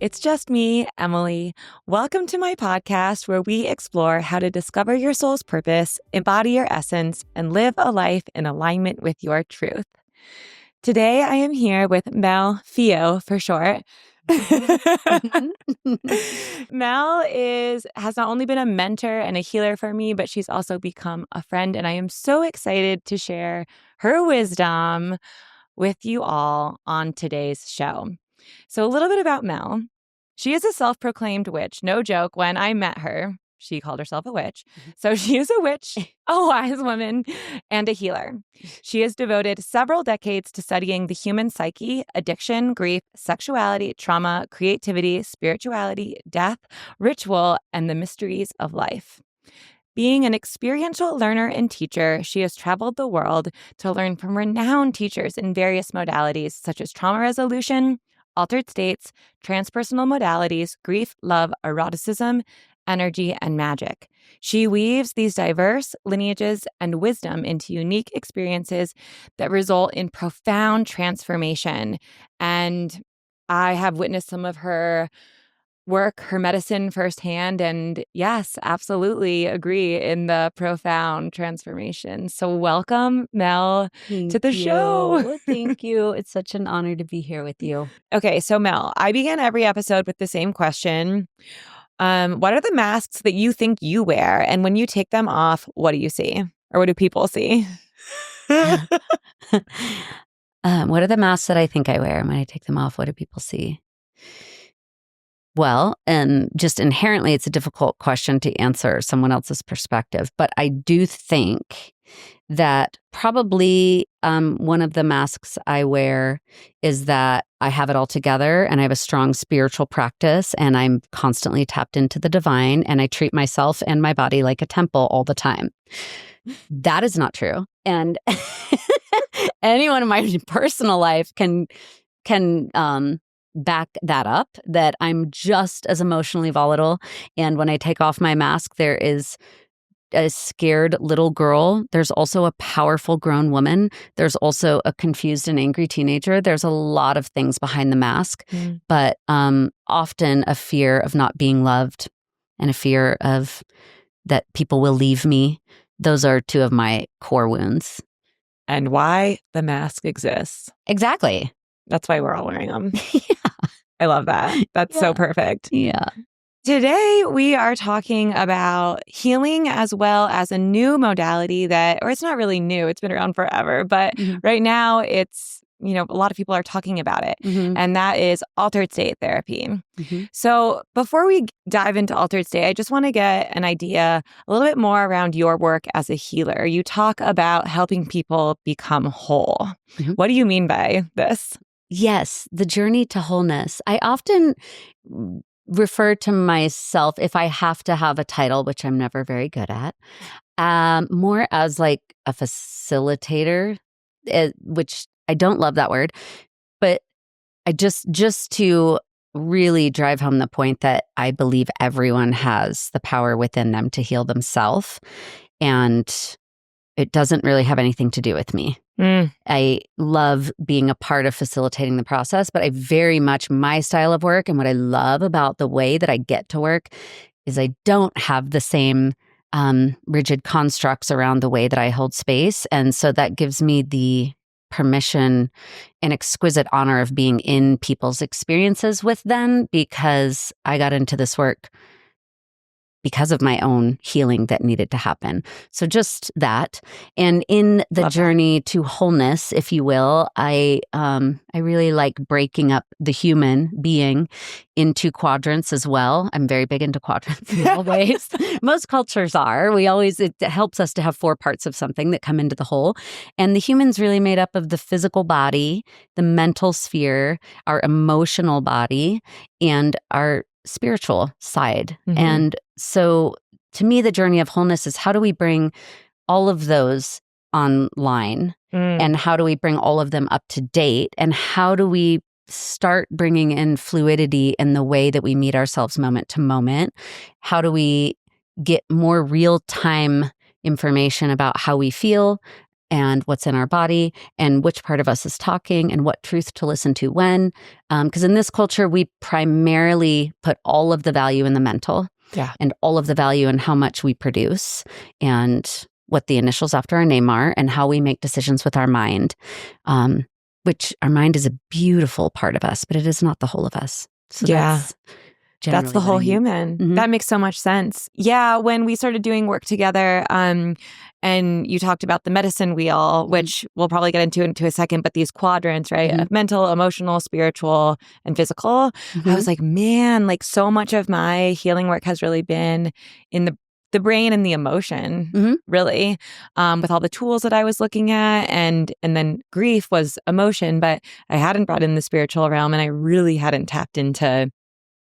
it's just me, Emily. Welcome to my podcast where we explore how to discover your soul's purpose, embody your essence, and live a life in alignment with your truth. Today, I am here with Mel Fio for short. Mel has not only been a mentor and a healer for me, but she's also become a friend, and I am so excited to share her wisdom with you all on today's show. So a little bit about Mel. She is a self-proclaimed witch. No joke, when I met her, she called herself a witch. So she is a witch, a wise woman, and a healer. She has devoted several decades to studying the human psyche, addiction, grief, sexuality, trauma, creativity, spirituality, death, ritual, and the mysteries of life. Being an experiential learner and teacher, she has traveled the world to learn from renowned teachers in various modalities such as trauma resolution, altered states, transpersonal modalities, grief, love, eroticism, energy, and magic. She weaves these diverse lineages and wisdom into unique experiences that result in profound transformation. And I have witnessed some of her work, her medicine firsthand, and yes, absolutely agree in the profound transformation. So welcome, Mel, to the show. Thank you. It's such an honor to be here with you. Okay, so Mel, I begin every episode with the same question. What are the masks that you think you wear? And when you take them off, what do you see? Or what do people see? What are the masks that I think I wear? And when I take them off, what do people see? Well, and just inherently, it's a difficult question to answer someone else's perspective. But I do think that probably one of the masks I wear is that I have it all together and I have a strong spiritual practice and I'm constantly tapped into the divine and I treat myself and my body like a temple all the time. That is not true. And anyone in my personal life can back that up, that I'm just as emotionally volatile. And when I take off my mask, there is a scared little girl. There's also a powerful grown woman. There's also a confused and angry teenager. There's a lot of things behind the mask, but often a fear of not being loved and a fear of that people will leave me. Those are two of my core wounds. And why the mask exists. Exactly. That's why we're all wearing them. Yeah. I love that. That's so perfect. Yeah. Today, we are talking about healing as well as a new modality or it's not really new, it's been around forever, but right now it's, a lot of people are talking about it, and that is altered state therapy. So before we dive into altered state, I just want to get an idea a little bit more around your work as a healer. You talk about helping people become whole. What do you mean by this? Yes, the journey to wholeness. I often refer to myself, if I have to have a title, which I'm never very good at, more as like a facilitator, which I don't love that word, but I just to really drive home the point that I believe everyone has the power within them to heal themselves, and it doesn't really have anything to do with me. I love being a part of facilitating the process, but my style of work and what I love about the way that I get to work is I don't have the same rigid constructs around the way that I hold space. And so that gives me the permission and exquisite honor of being in people's experiences with them, because I got into this work because of my own healing that needed to happen. So just that. And in the journey to wholeness, if you will, I really like breaking up the human being into quadrants as well. I'm very big into quadrants in all ways. Most cultures are. It helps us to have 4 parts of something that come into the whole. And the human's really made up of the physical body, the mental sphere, our emotional body, and our spiritual side. And so to me, the journey of wholeness is how do we bring all of those online and how do we bring all of them up to date, and how do we start bringing in fluidity in the way that we meet ourselves moment to moment? How do we get more real-time information about how we feel, and what's in our body and which part of us is talking and what truth to listen to when. Because in this culture, we primarily put all of the value in the mental and all of the value in how much we produce and what the initials after our name are and how we make decisions with our mind, which our mind is a beautiful part of us, but it is not the whole of us. So that's the whole human. Mm-hmm. That makes so much sense. Yeah, when we started doing work together, and you talked about the medicine wheel, which we'll probably get into a second, but these quadrants, right? Of mental, emotional, spiritual, and physical. I was like, man, like so much of my healing work has really been in the brain and the emotion, really, with all the tools that I was looking at. And then grief was emotion, but I hadn't brought in the spiritual realm, and I really hadn't tapped into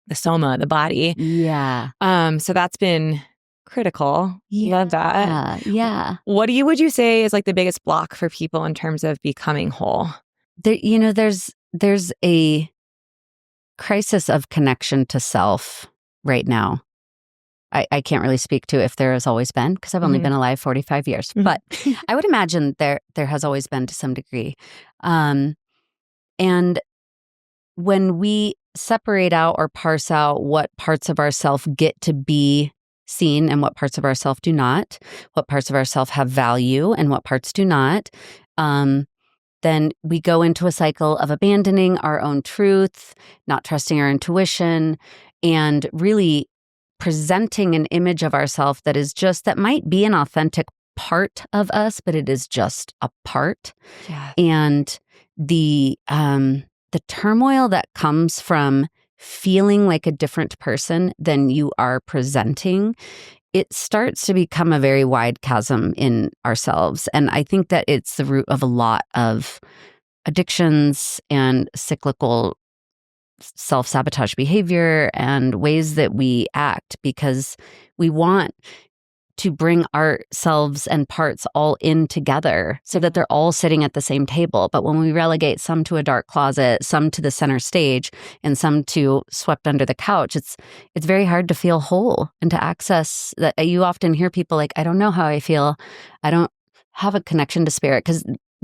the soma, the body. Yeah. So that's been critical. Love that. Yeah. What would you say is like the biggest block for people in terms of becoming whole? There's a crisis of connection to self right now. I can't really speak to if there has always been, because I've only been alive 45 years. But I would imagine there has always been to some degree. And when we separate out or parse out what parts of ourself get to be seen and what parts of ourself do not, what parts of ourself have value and what parts do not, then we go into a cycle of abandoning our own truth, not trusting our intuition, and really presenting an image of ourself that might be an authentic part of us, but it is just a part. Yeah. And the turmoil that comes from feeling like a different person than you are presenting, it starts to become a very wide chasm in ourselves. And I think that it's the root of a lot of addictions and cyclical self-sabotage behavior and ways that we act, because we want to bring ourselves and parts all in together so that they're all sitting at the same table. But when we relegate some to a dark closet, some to the center stage, and some to swept under the couch, it's very hard to feel whole and to access that. You often hear people like, I don't know how I feel. I don't have a connection to spirit, because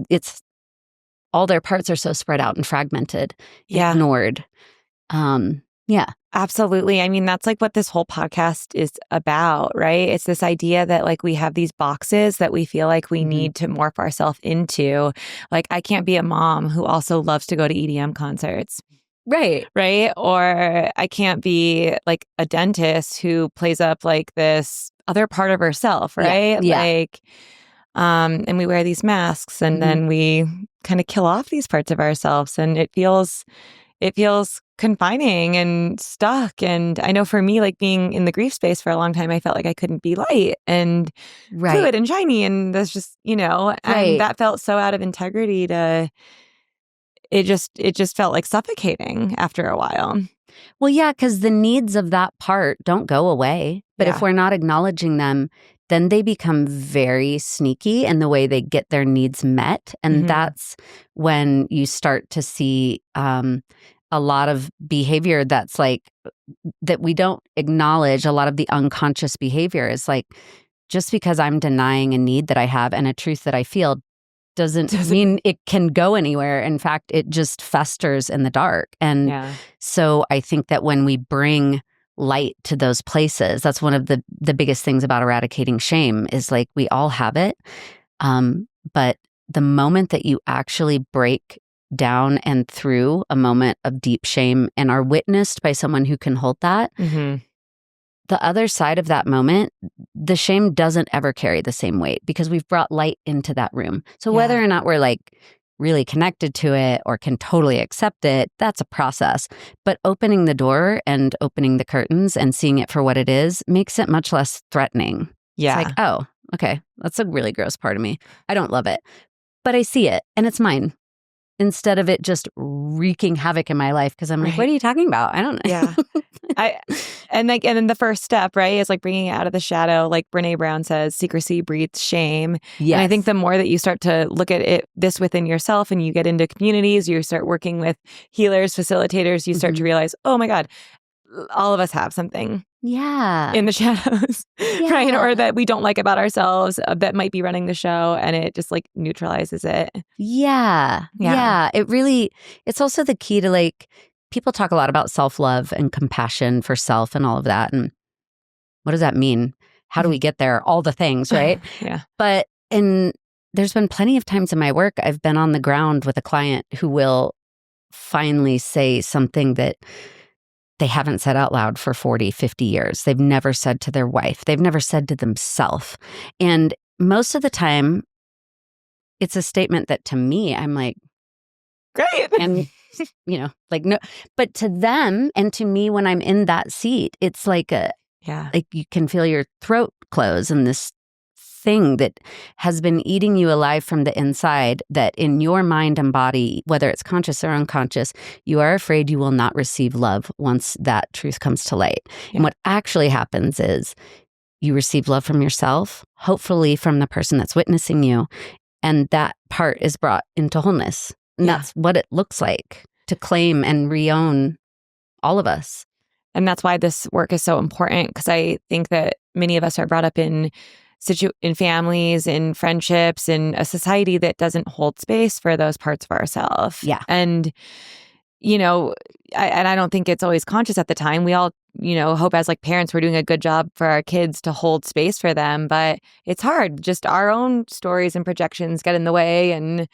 it's all their parts are so spread out and fragmented, ignored. Yeah. Absolutely. I mean, that's like what this whole podcast is about, right? It's this idea that like we have these boxes that we feel like we need to morph ourselves into. Like, I can't be a mom who also loves to go to EDM concerts. Right. Right. Or I can't be like a dentist who plays up like this other part of herself, right? Yeah. Like, and we wear these masks and then we kind of kill off these parts of ourselves, and it feels confining and stuck. And I know for me, like being in the grief space for a long time, I felt like I couldn't be light and fluid and shiny. And that's just, and that felt so out of integrity it just felt like suffocating after a while. Well, yeah, because the needs of that part don't go away. But if we're not acknowledging them, then they become very sneaky in the way they get their needs met. And that's when you start to see a lot of behavior that's like, that we don't acknowledge. A lot of the unconscious behavior is like, just because I'm denying a need that I have and a truth that I feel doesn't mean it can go anywhere. In fact, it just festers in the dark. And so I think that when we bring light to those places, that's one of the biggest things about eradicating shame is like, we all have it. But the moment that you actually break down and through a moment of deep shame and are witnessed by someone who can hold that, the other side of that moment, the shame doesn't ever carry the same weight because we've brought light into that room. So whether or not we're like really connected to it or can totally accept it, that's a process. But opening the door and opening the curtains and seeing it for what it is makes it much less threatening. Yeah. It's like, oh, okay, that's a really gross part of me. I don't love it, but I see it and it's mine. Instead of it just wreaking havoc in my life, because I'm like, what are you talking about? I don't know. Yeah. And then the first step, right, is like bringing it out of the shadow. Like Brene Brown says, secrecy breeds shame. Yes. And I think the more that you start to look at this within yourself and you get into communities, you start working with healers, facilitators, you start to realize, oh my God, all of us have something. Yeah. in the shadows, right? Or Yeah. that we don't like about ourselves that might be running the show, and it just like neutralizes it. Yeah. Yeah. Yeah. It's also the key to like, people talk a lot about self-love and compassion for self and all of that. And what does that mean? How do we get there? All the things, right? Yeah. But there's been plenty of times in my work, I've been on the ground with a client who will finally say something that they haven't said out loud for 40, 50 years. They've never said to their wife. They've never said to themselves. And most of the time, it's a statement that to me, I'm like, Great. and, like, no. But to them and to me, when I'm in that seat, it's like Yeah. like you can feel your throat close and this thing that has been eating you alive from the inside, that in your mind and body, whether it's conscious or unconscious, you are afraid you will not receive love once that truth comes to light. Yeah. And what actually happens is you receive love from yourself, hopefully from the person that's witnessing you, and that part is brought into wholeness. And Yeah. that's what it looks like to claim and re-own all of us. And that's why this work is so important, because I think that many of us are brought up in families, in friendships, in a society that doesn't hold space for those parts of ourselves. Yeah. And, I don't think it's always conscious at the time. We all, hope as like parents, we're doing a good job for our kids to hold space for them. But it's hard. Just our own stories and projections get in the way. And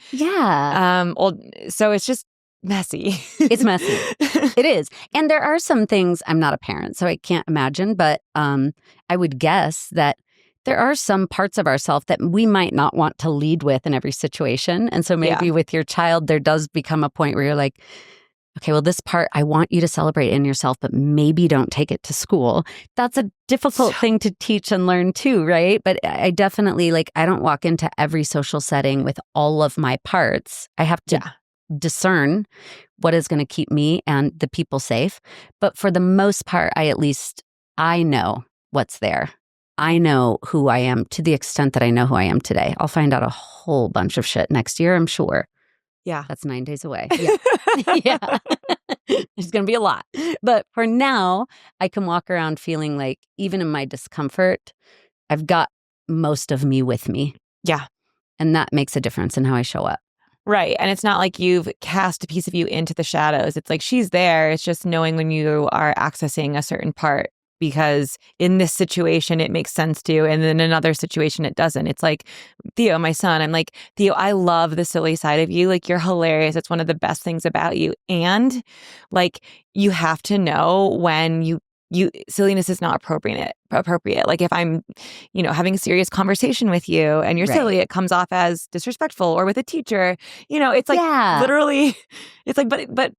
so it's just messy. It's messy. It is. And there are some things, I'm not a parent, so I can't imagine, but I would guess that there are some parts of ourselves that we might not want to lead with in every situation. And so maybe with your child, there does become a point where you're like, okay, well, this part I want you to celebrate in yourself, but maybe don't take it to school. That's a difficult thing to teach and learn too, right? But I definitely, I don't walk into every social setting with all of my parts. I have to discern what is going to keep me and the people safe. But for the most part, I know what's there. I know who I am to the extent that I know who I am today. I'll find out a whole bunch of shit next year, I'm sure. Yeah. That's 9 days away. Yeah. Yeah. There's going to be a lot. But for now, I can walk around feeling like even in my discomfort, I've got most of me with me. Yeah. And that makes a difference in how I show up. Right. And it's not like you've cast a piece of you into the shadows. It's like she's there. It's just knowing when you are accessing a certain part, because in this situation, it makes sense to, and then in another situation, it doesn't. It's like, Theo, my son, I'm like, Theo, I love the silly side of you. Like, you're hilarious. It's one of the best things about you. And like, you have to know when silliness is not appropriate. Like if I'm, having a serious conversation with you and you're silly, it comes off as disrespectful. Or with a teacher, it's like literally, it's like, but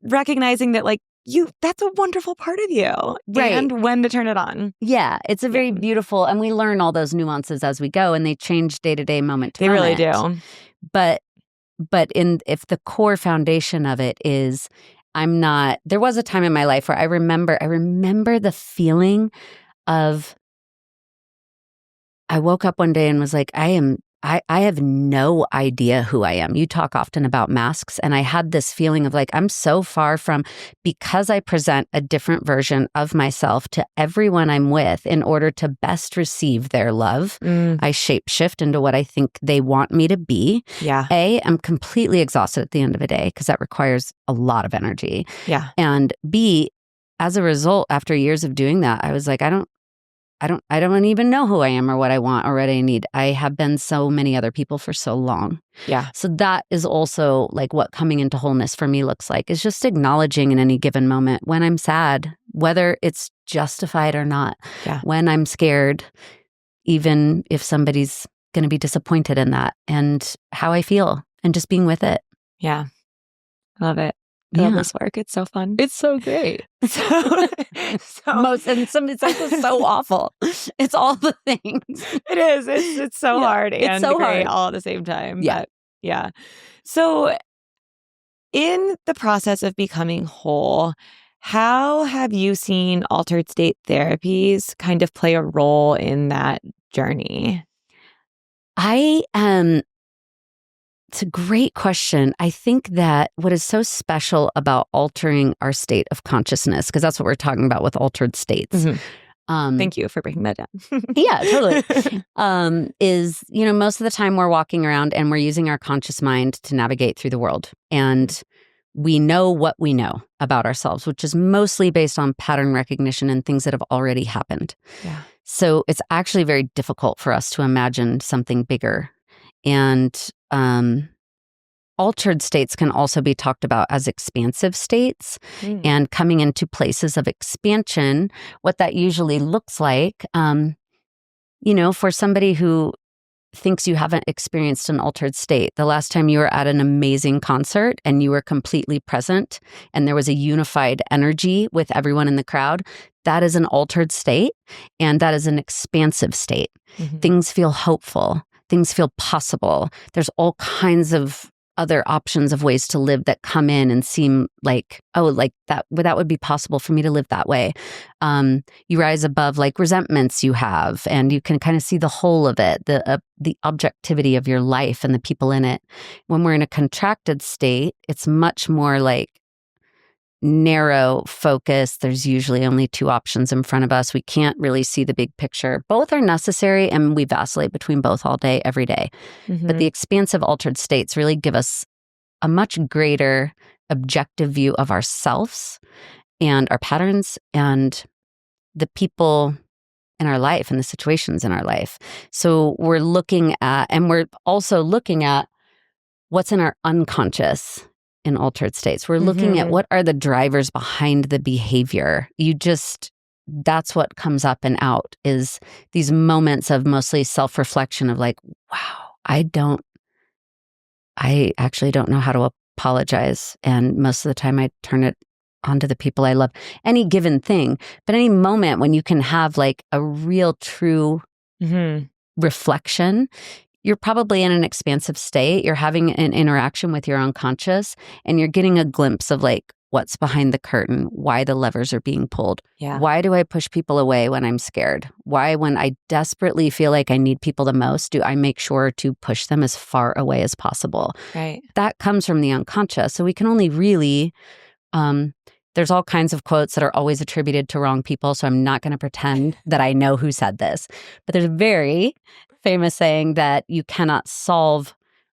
recognizing that like that's a wonderful part of you, and when to turn it on. Yeah, it's a very beautiful, and we learn all those nuances as we go, and they change day to day, moment to moment. They really do. But if the core foundation of it is, there was a time in my life where I remember the feeling of, I woke up one day and was like, I have no idea who I am. You talk often about masks, and I had this feeling of like, I'm so far from, because I present a different version of myself to everyone I'm with in order to best receive their love. I shapeshift into what I think they want me to be. Yeah. I'm completely exhausted at the end of a day because that requires a lot of energy. Yeah. And B, as a result, after years of doing that, I was like, I don't even know who I am or what I want or what I need. I have been so many other people for so long. Yeah. So that is also like what coming into wholeness for me looks like, is just acknowledging in any given moment when I'm sad, whether it's justified or not. Yeah. When I'm scared, even if somebody's going to be disappointed in that, and how I feel, and just being with it. Yeah. Love it. I love this work. It's so fun. It's so great. It's so awful. It's all the things. It is. It's so hard and so great hard all at the same time. Yeah. But yeah. So in the process of becoming whole, how have you seen altered state therapies kind of play a role in that journey? It's a great question. I think that what is so special about altering our state of consciousness, because that's what we're talking about with altered states. Thank you for breaking that down. Yeah, totally. Is, most of the time we're walking around and we're using our conscious mind to navigate through the world. And we know what we know about ourselves, which is mostly based on pattern recognition and things that have already happened. Yeah. So it's actually very difficult for us to imagine something bigger. And altered states can also be talked about as expansive states and coming into places of expansion. What that usually looks like, for somebody who thinks you haven't experienced an altered state, the last time you were at an amazing concert and you were completely present and there was a unified energy with everyone in the crowd, that is an altered state, and that is an expansive state. Things feel hopeful. Things feel possible. There's all kinds of other options of ways to live that come in and seem like, that would be possible for me to live that way. You rise above like resentments you have, and you can kind of see the whole of it, the objectivity of your life and the people in it. When we're in a contracted state, it's much more like narrow focus. There's usually only two options in front of us. We can't really see the big picture. Both are necessary, and we vacillate between both all day, every day. But the expansive altered states really give us a much greater objective view of ourselves and our patterns and the people in our life and the situations in our life. So we're looking at, and we're also looking at what's in our unconscious in altered states. We're looking at what are the drivers behind the behavior. That's what comes up and out, is these moments of mostly self-reflection of like, wow, I actually don't know how to apologize. And most of the time I turn it onto the people I love. Any given thing, but any moment when you can have like a real true reflection, you're probably in an expansive state. You're having an interaction with your unconscious, and you're getting a glimpse of like what's behind the curtain, why the levers are being pulled. Yeah. Why do I push people away when I'm scared? Why, when I desperately feel like I need people the most, do I make sure to push them as far away as possible? Right. That comes from the unconscious. So we can only really, there's all kinds of quotes that are always attributed to wrong people. So I'm not going to pretend that I know who said this, but there's a very famous saying that you cannot solve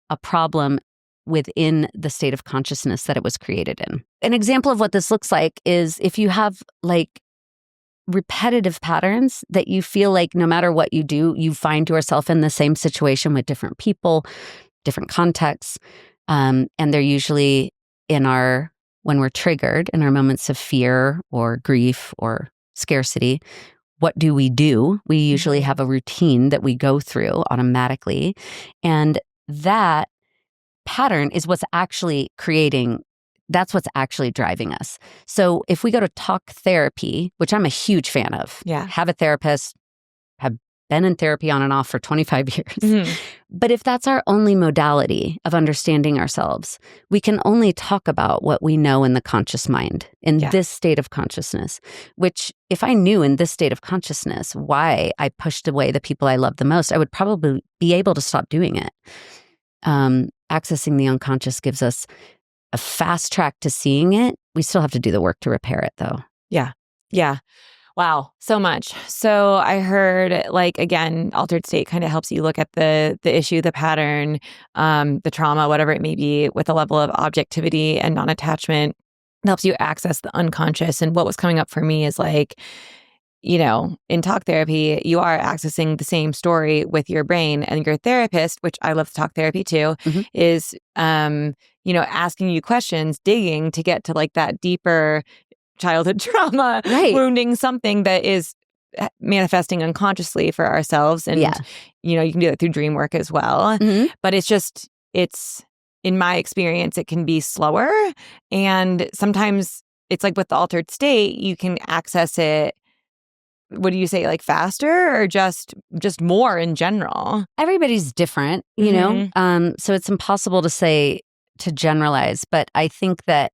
a problem within the state of consciousness that it was created in. An example of what this looks like is if you have like repetitive patterns that you feel like no matter what you do, you find yourself in the same situation with different people, different contexts, and they're usually when we're triggered in our moments of fear or grief or scarcity. What do? We usually have a routine that we go through automatically. And that pattern is what's actually that's what's actually driving us. So if we go to talk therapy, which I'm a huge fan of, have a therapist, have been in therapy on and off for 25 years. But if that's our only modality of understanding ourselves, we can only talk about what we know in the conscious mind, in this state of consciousness, which if I knew in this state of consciousness why I pushed away the people I love the most, I would probably be able to stop doing it. Accessing the unconscious gives us a fast track to seeing it. We still have to do the work to repair it, though. Yeah. Yeah. Wow, so much. So I heard, like, again, altered state kind of helps you look at the issue, the pattern, the trauma, whatever it may be, with a level of objectivity and non-attachment. It helps you access the unconscious. And what was coming up for me is like, in talk therapy, you are accessing the same story with your brain, and your therapist, which I love talk therapy too, is, asking you questions, digging to get to like that deeper childhood trauma, wounding something that is manifesting unconsciously for ourselves. And, you can do that through dream work as well. But it's, in my experience, it can be slower. And sometimes it's like with the altered state, you can access it. What do you say, like faster or just more in general? Everybody's different, so it's impossible to generalize. But I think that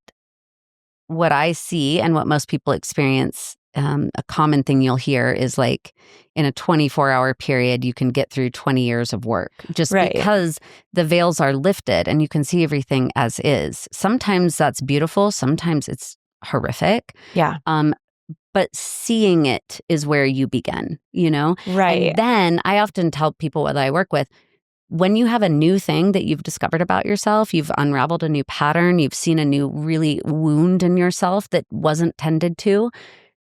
what I see and what most people experience a common thing you'll hear is like in a 24-hour period, you can get through 20 years of work just Right. because the veils are lifted and you can see everything as is. Sometimes that's beautiful. Sometimes it's horrific. Yeah. But seeing it is where you begin, you know? Right. And then I often tell people that I work with, when you have a new thing that you've discovered about yourself, you've unraveled a new pattern, you've seen a new really wound in yourself that wasn't tended to,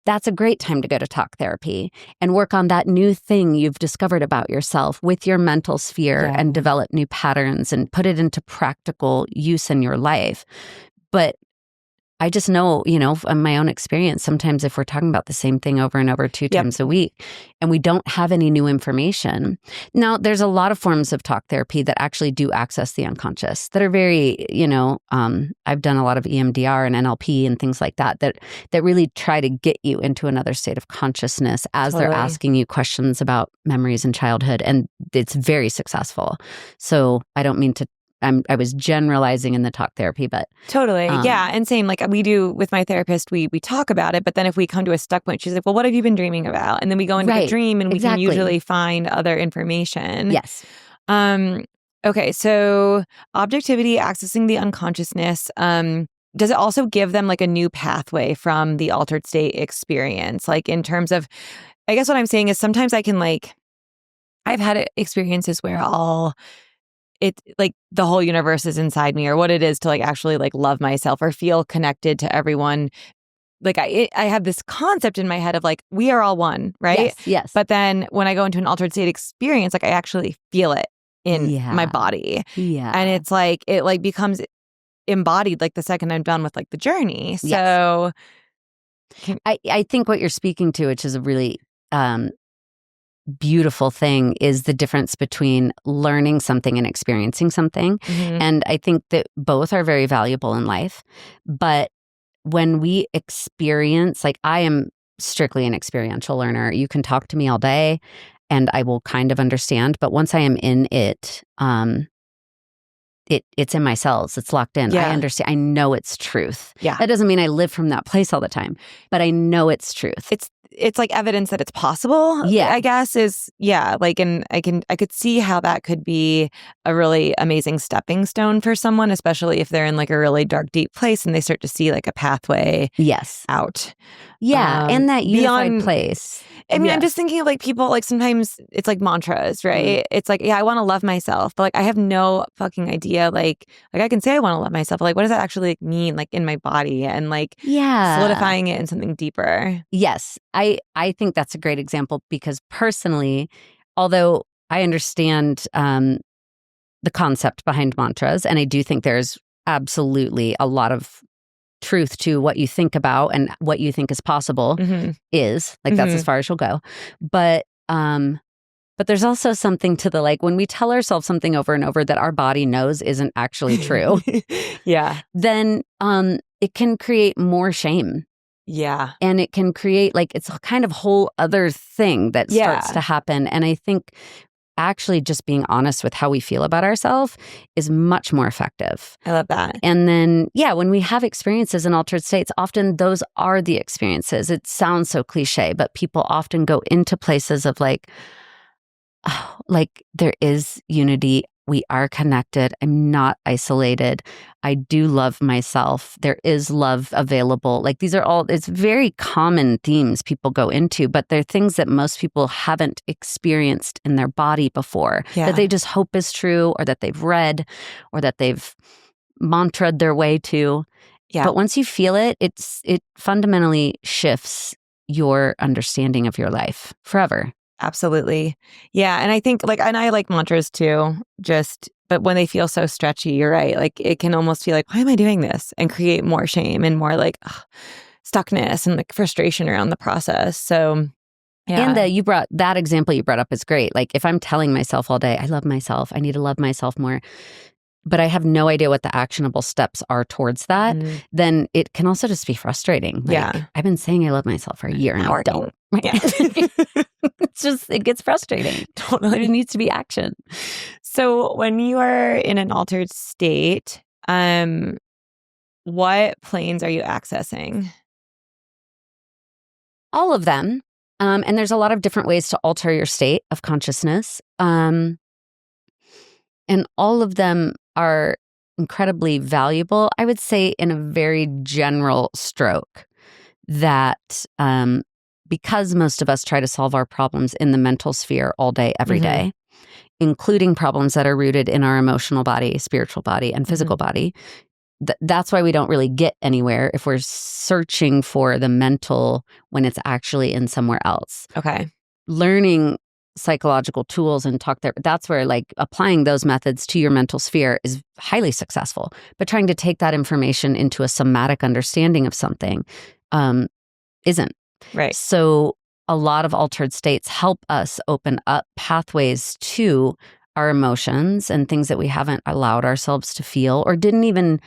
that's a great time to go to talk therapy and work on that new thing you've discovered about yourself with your mental sphere and develop new patterns and put it into practical use in your life. But I just know, you know, from my own experience, sometimes if we're talking about the same thing over and over two times a week and we don't have any new information. Now, there's a lot of forms of talk therapy that actually do access the unconscious that are very, you know, I've done a lot of EMDR and NLP and things like that, that really try to get you into another state of consciousness as they're asking you questions about memories in childhood. And it's very successful. So I don't mean to I was generalizing in the talk therapy, but totally. Yeah. And same, like we do with my therapist, we talk about it, but then if we come to a stuck point, she's like, well, what have you been dreaming about? And then we go into the dream and we can usually find other information. Yes. Okay. So objectivity, accessing the unconsciousness, does it also give them like a new pathway from the altered state experience? Like in terms of, I guess what I'm saying is sometimes I can like, I've had experiences where it's like the whole universe is inside me, or what it is to like actually like love myself or feel connected to everyone. Like I have this concept in my head of like, we are all one, right? Yes. But then when I go into an altered state experience, like I actually feel it in my body. Yeah. And it's like, it like becomes embodied like the second I'm done with like the journey. So I think what you're speaking to, which is a really beautiful thing, is the difference between learning something and experiencing something. And I think that both are very valuable in life. But when we experience, like I am strictly an experiential learner. You can talk to me all day and I will kind of understand. But once I am in it, it's in my cells. It's locked in. I understand. I know it's truth. That doesn't mean I live from that place all the time, but I know it's truth. It's like evidence that it's possible. I guess is like, and I could see how that could be a really amazing stepping stone for someone, especially if they're in like a really dark, deep place and they start to see like a pathway out. And that unified place. I mean, I'm just thinking of like people, like sometimes it's like mantras, right? It's like, I want to love myself, but like I have no fucking idea. Like I can say I want to love myself, but like what does that actually like, mean like in my body and like solidifying it in something deeper? Yes. I think that's a great example because personally, although I understand the concept behind mantras, and I do think there's absolutely a lot of truth to what you think about and what you think is possible is like that's as far as you'll go. But there's also something to the like when we tell ourselves something over and over that our body knows isn't actually true. Then it can create more shame. And it can create like it's a kind of whole other thing that starts to happen. And I think actually just being honest with how we feel about ourselves is much more effective. I love that. And then, when we have experiences in altered states, often those are the experiences. It sounds so cliche, but people often go into places of like, oh, like there is unity. We are connected. I'm not isolated. I do love myself. There is love available. Like these are all, it's very common themes people go into, but they're things that most people haven't experienced in their body before, that they just hope is true or that they've read or that they've mantraed their way to. But once you feel it, it fundamentally shifts your understanding of your life forever. Absolutely. Yeah. And I think like, and I like mantras too, but when they feel so stretchy, you're right. Like it can almost feel like, why am I doing this? And create more shame and more like stuckness and like frustration around the process. So And that example you brought up is great. Like if I'm telling myself all day, I love myself, I need to love myself more, but I have no idea what the actionable steps are towards that, then it can also just be frustrating. Like, I've been saying I love myself for a year and I don't. It gets frustrating. Totally. There needs to be action. So when you are in an altered state, what planes are you accessing? All of them. And there's a lot of different ways to alter your state of consciousness. And all of them are incredibly valuable. I would say in a very general stroke that because most of us try to solve our problems in the mental sphere all day, every day, including problems that are rooted in our emotional body, spiritual body, and physical body, that's why we don't really get anywhere if we're searching for the mental when it's actually in somewhere else. Okay. Learning psychological tools and talk there, that's where like applying those methods to your mental sphere is highly successful. But trying to take that information into a somatic understanding of something isn't. Right. So a lot of altered states help us open up pathways to our emotions and things that we haven't allowed ourselves to feel or didn't even.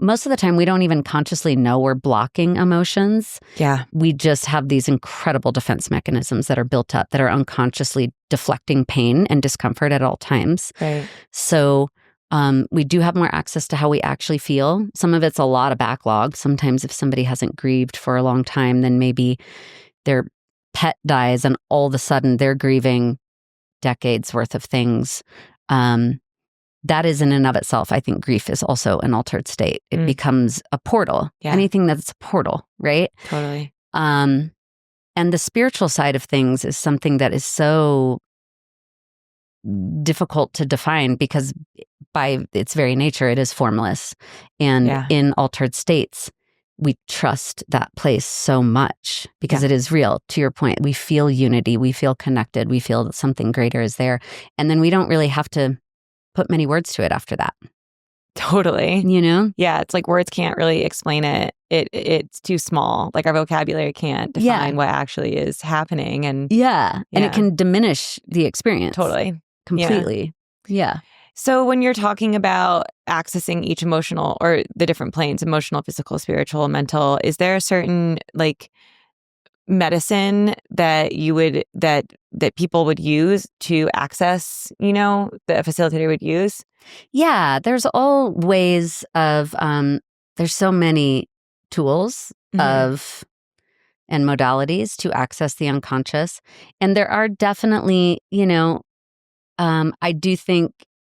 Most of the time, we don't even consciously know we're blocking emotions. Yeah. We just have these incredible defense mechanisms that are built up that are unconsciously deflecting pain and discomfort at all times. Right. So we do have more access to how we actually feel. Some of it's a lot of backlog. Sometimes if somebody hasn't grieved for a long time, then maybe their pet dies and all of a sudden they're grieving decades worth of things. That is in and of itself, I think grief is also an altered state. It becomes a portal. Yeah. Anything that's a portal, right? Totally. And the spiritual side of things is something that is so difficult to define because by its very nature, it is formless. And in altered states, we trust that place so much because it is real. To your point, we feel unity, we feel connected, we feel that something greater is there. And then we don't really have to put many words to it after that. Totally. You know? Yeah, it's like words can't really explain it. It's too small. Like our vocabulary can't define what actually is happening. And and it can diminish the experience. Totally. Completely. Yeah. So when you're talking about accessing each emotional or the different planes, emotional, physical, spiritual, mental, is there a certain like medicine that you would that people would use to access, that a facilitator would use? Yeah, there's all ways of there's so many tools of and modalities to access the unconscious. And there are definitely, I do think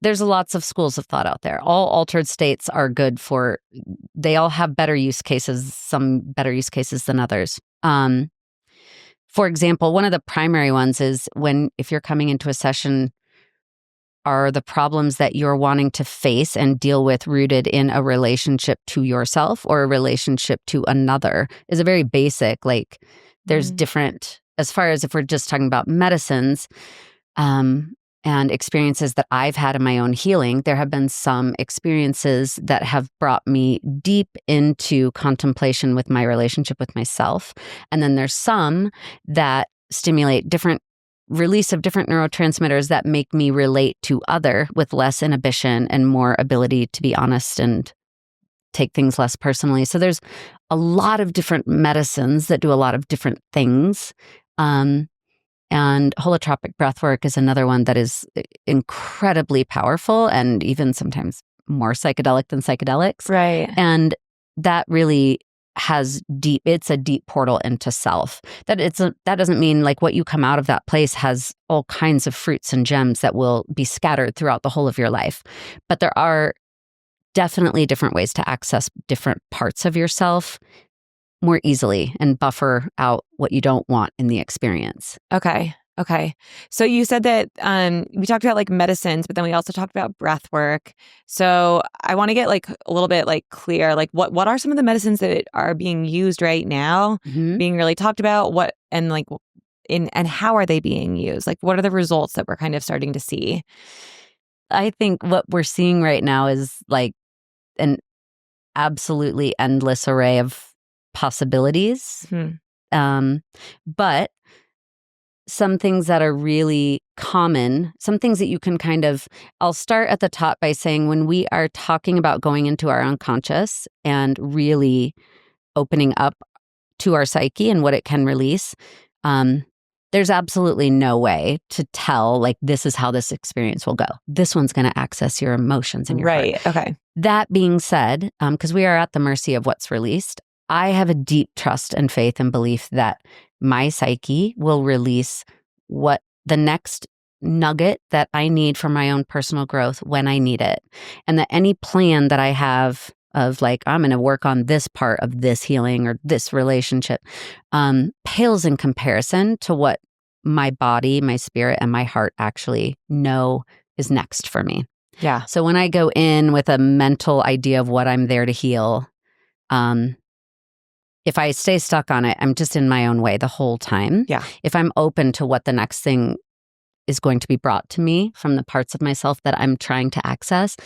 there's lots of schools of thought out there. All altered states are good they all have better use cases, some better use cases than others. For example, one of the primary ones is if you're coming into a session, are the problems that you're wanting to face and deal with rooted in a relationship to yourself or a relationship to another? Is a very basic, like there's different, as far as if we're just talking about medicines, and experiences that I've had in my own healing, there have been some experiences that have brought me deep into contemplation with my relationship with myself. And then there's some that stimulate different release of different neurotransmitters that make me relate to other with less inhibition and more ability to be honest and take things less personally. So there's a lot of different medicines that do a lot of different things. And holotropic breathwork is another one that is incredibly powerful and even sometimes more psychedelic than psychedelics. Right. And that really it's a deep portal into self. That doesn't mean like what you come out of that place has all kinds of fruits and gems that will be scattered throughout the whole of your life. But there are definitely different ways to access different parts of yourself more easily and buffer out what you don't want in the experience. Okay. So you said that we talked about like medicines, but then we also talked about breath work. So I want to get like a little bit like clear, like what are some of the medicines that are being used right now, being really talked about, and how are they being used? Like what are the results that we're kind of starting to see? I think what we're seeing right now is like an absolutely endless array of possibilities. But some things that are really common, some things that you can I'll start at the top by saying when we are talking about going into our unconscious and really opening up to our psyche and what it can release, there's absolutely no way to tell, like, this is how this experience will go. This one's going to access your emotions and your heart. Okay. That being said, because we are at the mercy of what's released, I have a deep trust and faith and belief that my psyche will release what the next nugget that I need for my own personal growth when I need it. And that any plan that I have of like, I'm going to work on this part of this healing or this relationship, pales in comparison to what my body, my spirit, and my heart actually know is next for me. Yeah. So when I go in with a mental idea of what I'm there to heal, if I stay stuck on it, I'm just in my own way the whole time. Yeah. If I'm open to what the next thing is going to be brought to me from the parts of myself that I'm trying to access,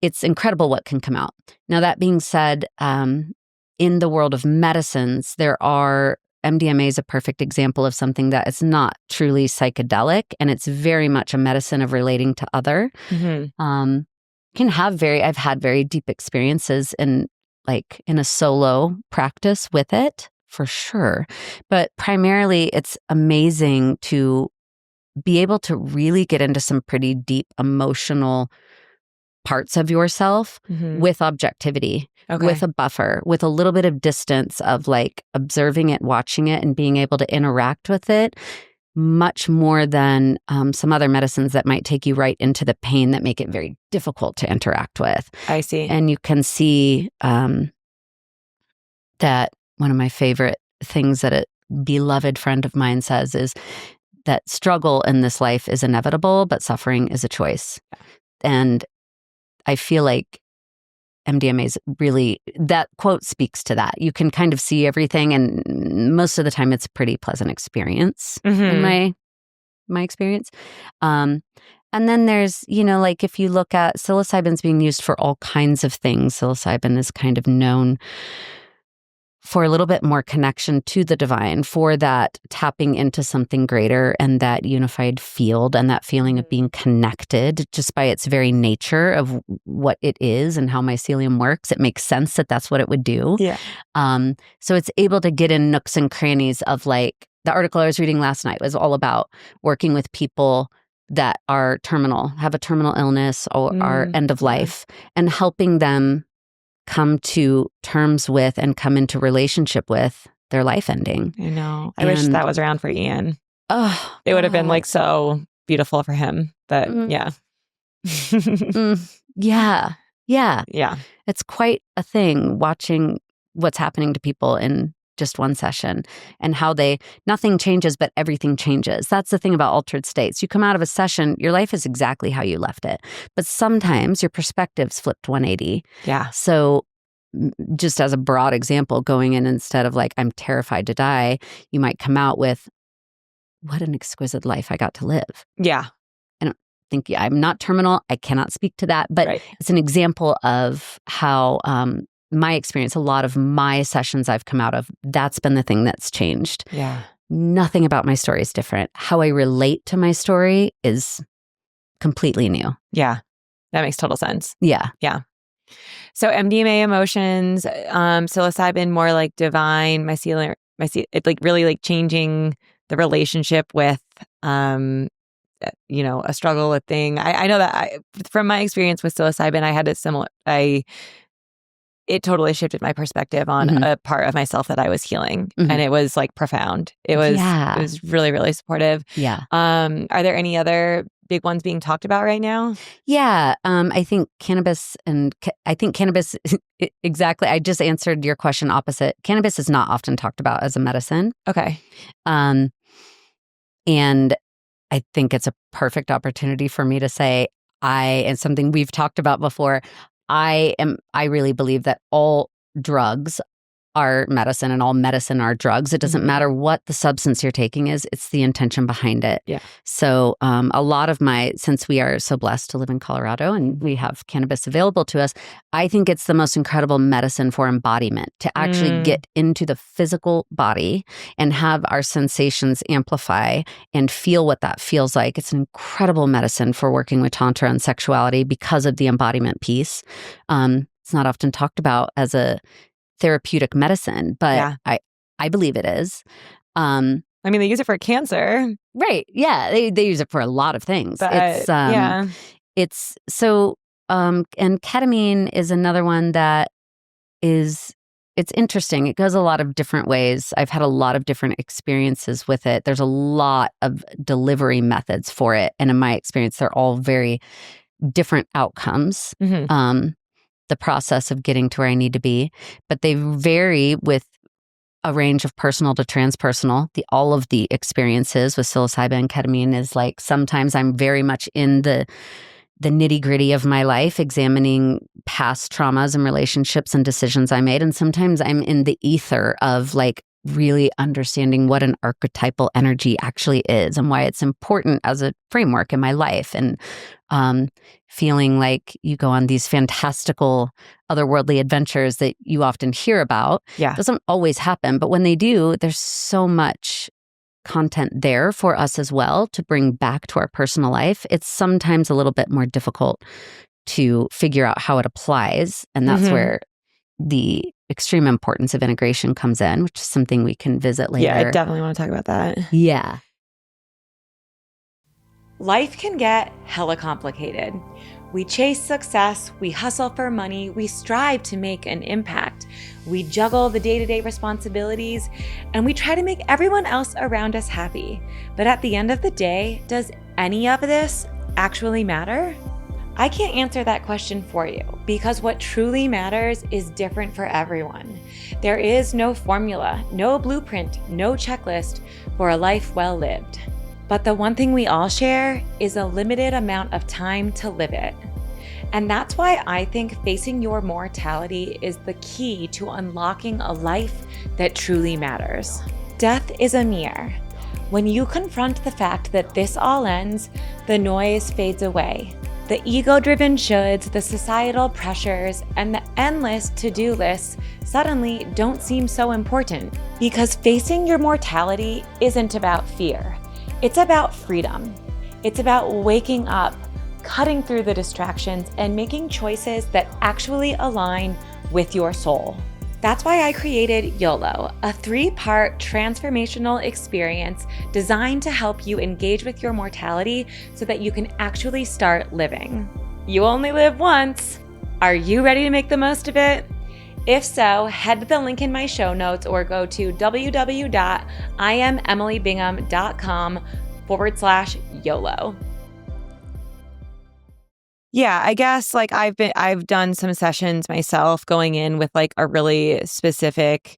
it's incredible what can come out. Now, that being said, in the world of medicines, MDMA is a perfect example of something that is not truly psychedelic, and it's very much a medicine of relating to other. Mm-hmm. I've had very deep experiences in a solo practice with it, for sure. But primarily, it's amazing to be able to really get into some pretty deep emotional parts of yourself with objectivity, with a buffer, with a little bit of distance of like observing it, watching it, and being able to interact with it much more than some other medicines that might take you right into the pain that make it very difficult to interact with. I see. And you can see that one of my favorite things that a beloved friend of mine says is that struggle in this life is inevitable, but suffering is a choice. And I feel like MDMA is really, that quote speaks to that. You can kind of see everything, and most of the time it's a pretty pleasant experience in my experience. And then there's, like if you look at psilocybin's being used for all kinds of things. Psilocybin is kind of known for a little bit more connection to the divine, for that tapping into something greater and that unified field and that feeling of being connected just by its very nature of what it is and how mycelium works. It makes sense that that's what it would do. Yeah. So it's able to get in nooks and crannies of like, the article I was reading last night was all about working with people that are terminal, have a terminal illness or are end of life, and helping them come to terms with and come into relationship with their life ending. I know. I wish that was around for Ian. Oh, it would have been like so beautiful for him. That yeah. It's quite a thing watching what's happening to people in just one session and how nothing changes, but everything changes. That's the thing about altered states. You come out of a session, your life is exactly how you left it. But sometimes your perspective's flipped 180. Yeah. So just as a broad example, going in instead of like, I'm terrified to die, you might come out with, what an exquisite life I got to live. Yeah. I don't think, I'm not terminal. I cannot speak to that, but it's an example of how my experience, a lot of my sessions I've come out of, that's been the thing that's changed. Yeah. Nothing about my story is different. How I relate to my story is completely new. Yeah. That makes total sense. Yeah. Yeah. So MDMA emotions, psilocybin more like divine, mycelium, it's like really like changing the relationship with, a struggle, a thing. I know that from my experience with psilocybin, I had a similar, it totally shifted my perspective on a part of myself that I was healing. And it was like profound. It was really, really supportive. Yeah. Are there any other big ones being talked about right now? Yeah. I think cannabis exactly. I just answered your question opposite. Cannabis is not often talked about as a medicine. Okay. And I think it's a perfect opportunity for me to say, and something we've talked about before, I really believe that all drugs are medicine and all medicine are drugs. It doesn't matter what the substance you're taking is, it's the intention behind it. Yeah. So a lot of since we are so blessed to live in Colorado and we have cannabis available to us, I think it's the most incredible medicine for embodiment, to actually get into the physical body and have our sensations amplify and feel what that feels like. It's an incredible medicine for working with Tantra and sexuality because of the embodiment piece. It's not often talked about as a therapeutic medicine, but I believe it is. I mean, they use it for cancer. Right. Yeah. They use it for a lot of things. But, It's so, and ketamine is another one that is it's interesting. It goes a lot of different ways. I've had a lot of different experiences with it. There's a lot of delivery methods for it. And in my experience, they're all very different outcomes. The process of getting to where I need to be, but they vary with a range of personal to transpersonal. All of the experiences with psilocybin and ketamine is like, sometimes I'm very much in the nitty gritty of my life, examining past traumas and relationships and decisions I made. And sometimes I'm in the ether of like really understanding what an archetypal energy actually is and why it's important as a framework in my life. And feeling like you go on these fantastical otherworldly adventures that you often hear about. Yeah. Doesn't always happen, but when they do, there's so much content there for us as well to bring back to our personal life. It's sometimes a little bit more difficult to figure out how it applies. And that's where the extreme importance of integration comes in, which is something we can visit later. Yeah, I definitely want to talk about that. Yeah. Life can get hella complicated. We chase success, we hustle for money, we strive to make an impact. We juggle the day-to-day responsibilities, and we try to make everyone else around us happy. But at the end of the day, does any of this actually matter? I can't answer that question for you, because what truly matters is different for everyone. There is no formula, no blueprint, no checklist for a life well lived. But the one thing we all share is a limited amount of time to live it. And that's why I think facing your mortality is the key to unlocking a life that truly matters. Death is a mirror. When you confront the fact that this all ends, the noise fades away. The ego-driven shoulds, the societal pressures, and the endless to-do lists suddenly don't seem so important, because facing your mortality isn't about fear. It's about freedom. It's about waking up, cutting through the distractions, and making choices that actually align with your soul. That's why I created YOLO, a 3-part transformational experience designed to help you engage with your mortality so that you can actually start living. You only live once. Are you ready to make the most of it? If so, head to the link in my show notes or go to www.IamEmilyBingham.com/YOLO. Yeah, I guess like I've done some sessions myself going in with like a really specific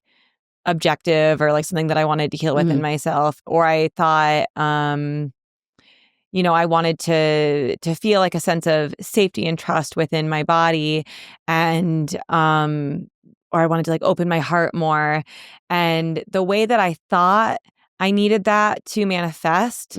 objective or like something that I wanted to heal within myself, or I thought I wanted to feel like a sense of safety and trust within my body, and or I wanted to like open my heart more. And the way that I thought I needed that to manifest,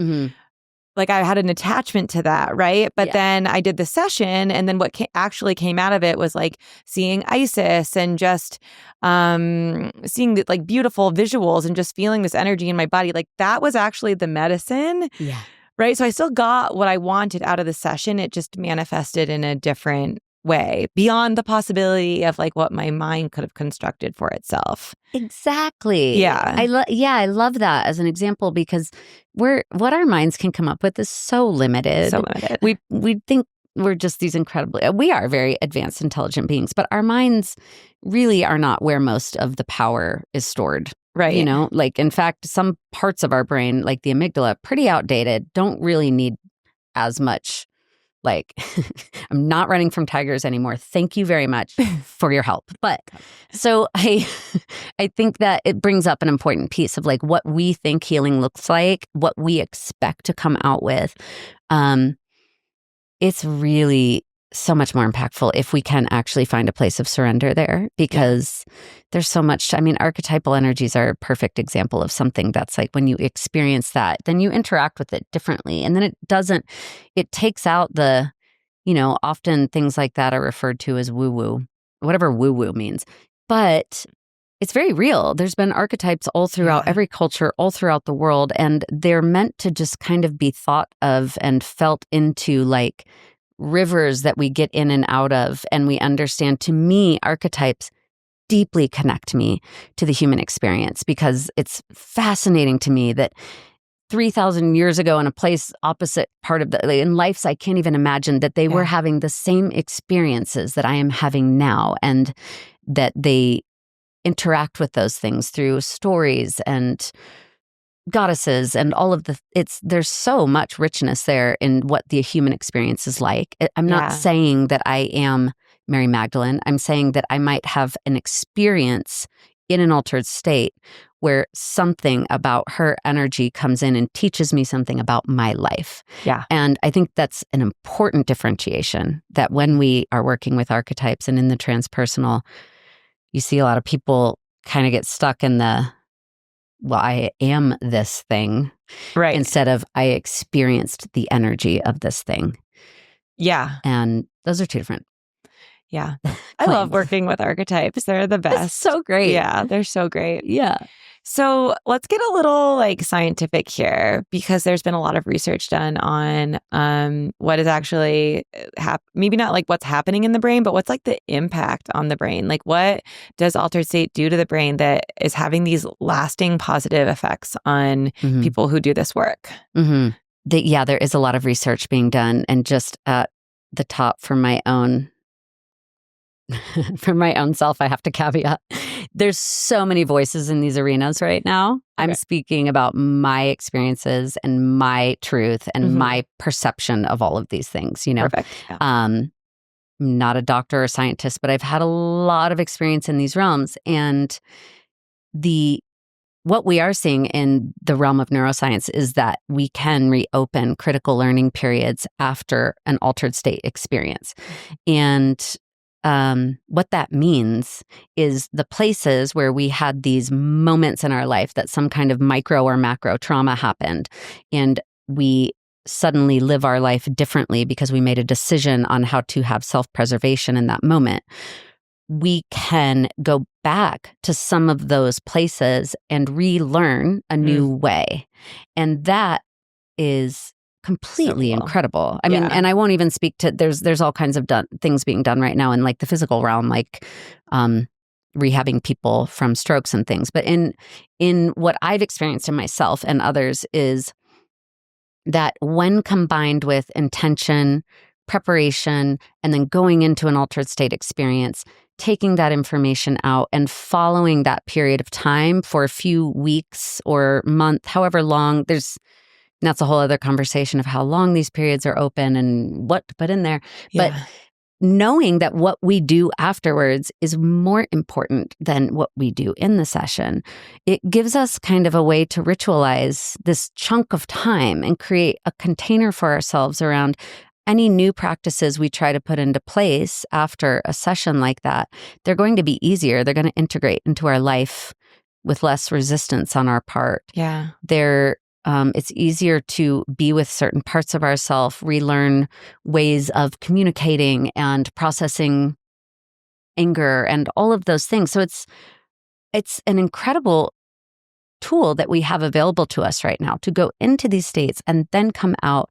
like I had an attachment to that, right? But then I did the session, and then what actually came out of it was like seeing Isis and just seeing the, like beautiful visuals and just feeling this energy in my body. Like that was actually the medicine. Yeah. Right. So I still got what I wanted out of the session. It just manifested in a different way beyond the possibility of like what my mind could have constructed for itself. Exactly. Yeah. I love that as an example, because what our minds can come up with is so limited. So limited. We think we're just these we are very advanced, intelligent beings, but our minds really are not where most of the power is stored. Right. Like in fact, some parts of our brain, like the amygdala, pretty outdated, don't really need as much. Like, I'm not running from tigers anymore. Thank you very much for your help. But so I think that it brings up an important piece of like what we think healing looks like, what we expect to come out with. It's really so much more impactful if we can actually find a place of surrender there, because there's so much. I mean, archetypal energies are a perfect example of something that's like when you experience that, then you interact with it differently. And then it takes out often things like that are referred to as woo-woo, whatever woo-woo means. But it's very real. There's been archetypes all throughout every culture, all throughout the world, and they're meant to just kind of be thought of and felt into like rivers that we get in and out of, and we understand. To me, archetypes deeply connect me to the human experience, because it's fascinating to me that 3,000 years ago in a place opposite part of in lives I can't even imagine, that they were having the same experiences that I am having now, and that they interact with those things through stories and goddesses and all of there's so much richness there in what the human experience is like. I'm not saying that I am Mary Magdalene. I'm saying that I might have an experience in an altered state where something about her energy comes in and teaches me something about my life. Yeah. And I think that's an important differentiation, that when we are working with archetypes and in the transpersonal, you see a lot of people kind of get stuck in well, I am this thing, right, instead of I experienced the energy of this thing. Yeah. And those are two different. Yeah. I love working with archetypes. They're the best. It's so great. Yeah, they're so great. Yeah. So let's get a little like scientific here, because there's been a lot of research done on what is actually maybe not like what's happening in the brain, but what's like the impact on the brain. Like, what does altered state do to the brain that is having these lasting positive effects on people who do this work? There is a lot of research being done, and just at the top for my own self, I have to caveat, there's so many voices in these arenas right now. Okay. I'm speaking about my experiences and my truth and my perception of all of these things, Perfect. Yeah. I'm not a doctor or scientist, but I've had a lot of experience in these realms. And what we are seeing in the realm of neuroscience is that we can reopen critical learning periods after an altered state experience. And what that means is the places where we had these moments in our life that some kind of micro or macro trauma happened, and we suddenly live our life differently because we made a decision on how to have self-preservation in that moment. We can go back to some of those places and relearn a new way. And that is completely incredible. I mean, and I won't even speak to, there's all kinds of things being done right now in like the physical realm, like rehabbing people from strokes and things. But in what I've experienced in myself and others is that when combined with intention, preparation, and then going into an altered state experience, taking that information out and following that period of time for a few weeks or month, however long, that's a whole other conversation of how long these periods are open and what to put in there. Yeah. But knowing that what we do afterwards is more important than what we do in the session, it gives us kind of a way to ritualize this chunk of time and create a container for ourselves around any new practices we try to put into place after a session like that. They're going to be easier. They're going to integrate into our life with less resistance on our part. Yeah. It's easier to be with certain parts of ourselves, relearn ways of communicating and processing anger and all of those things. So it's an incredible tool that we have available to us right now to go into these states and then come out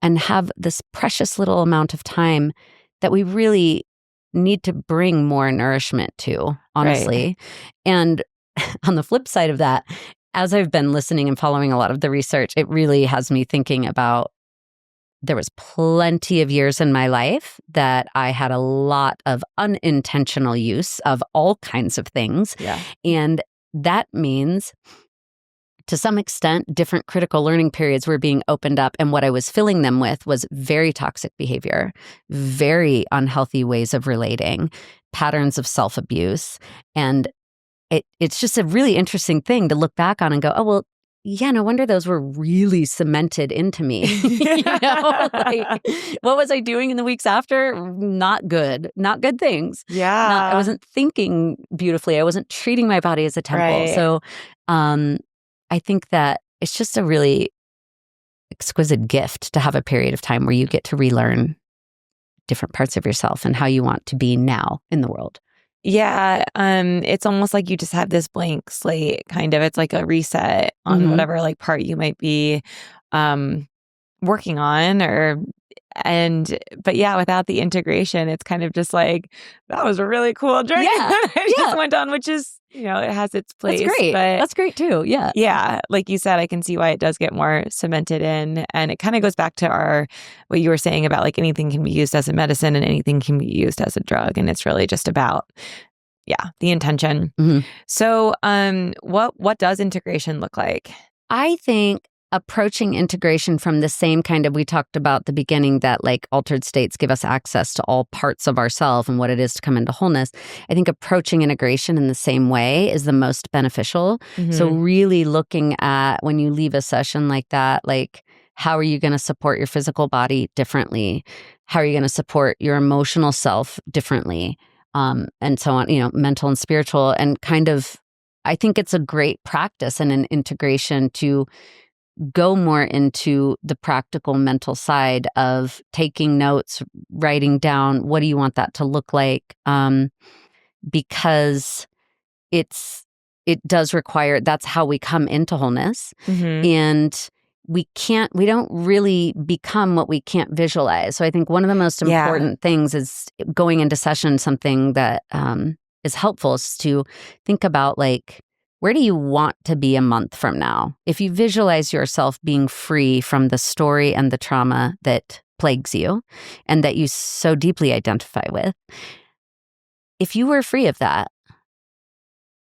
and have this precious little amount of time that we really need to bring more nourishment to, honestly. Right. And on the flip side of that, as I've been listening and following a lot of the research, it really has me thinking about, there was plenty of years in my life that I had a lot of unintentional use of all kinds of things. Yeah. And that means, to some extent, different critical learning periods were being opened up. And what I was filling them with was very toxic behavior, very unhealthy ways of relating, patterns of self-abuse. And it's just a really interesting thing to look back on and go, oh, well, yeah, no wonder those were really cemented into me. Like, what was I doing in the weeks after? Not good things. Yeah. I wasn't thinking beautifully. I wasn't treating my body as a temple. Right. So I think that it's just a really exquisite gift to have a period of time where you get to relearn different parts of yourself and how you want to be now in the world. Yeah, it's almost like you just have this blank slate, kind of. It's like a reset on whatever like part you might be working on, but yeah, without the integration, it's kind of just like, that was a really cool journey that I just went on, which is, it has its place. That's great. But that's great too. Yeah. Yeah. Like you said, I can see why it does get more cemented in. And it kind of goes back to what you were saying about like anything can be used as a medicine and anything can be used as a drug. And it's really just about, the intention. Mhm. So, what does integration look like? I think approaching integration from the same kind of, we talked about the beginning that like altered states give us access to all parts of ourselves and what it is to come into wholeness. I think approaching integration in the same way is the most beneficial. So really looking at when you leave a session like that, like how are you going to support your physical body differently? How are you going to support your emotional self differently? And so on, mental and spiritual, and kind of, I think it's a great practice and an integration to go more into the practical mental side of taking notes, writing down what do you want that to look like, because it does require, that's how we come into wholeness. And we don't really become what we can't visualize. So I think one of the most important things is going into session, something that is helpful is to think about like, where do you want to be a month from now? If you visualize yourself being free from the story and the trauma that plagues you and that you so deeply identify with, if you were free of that,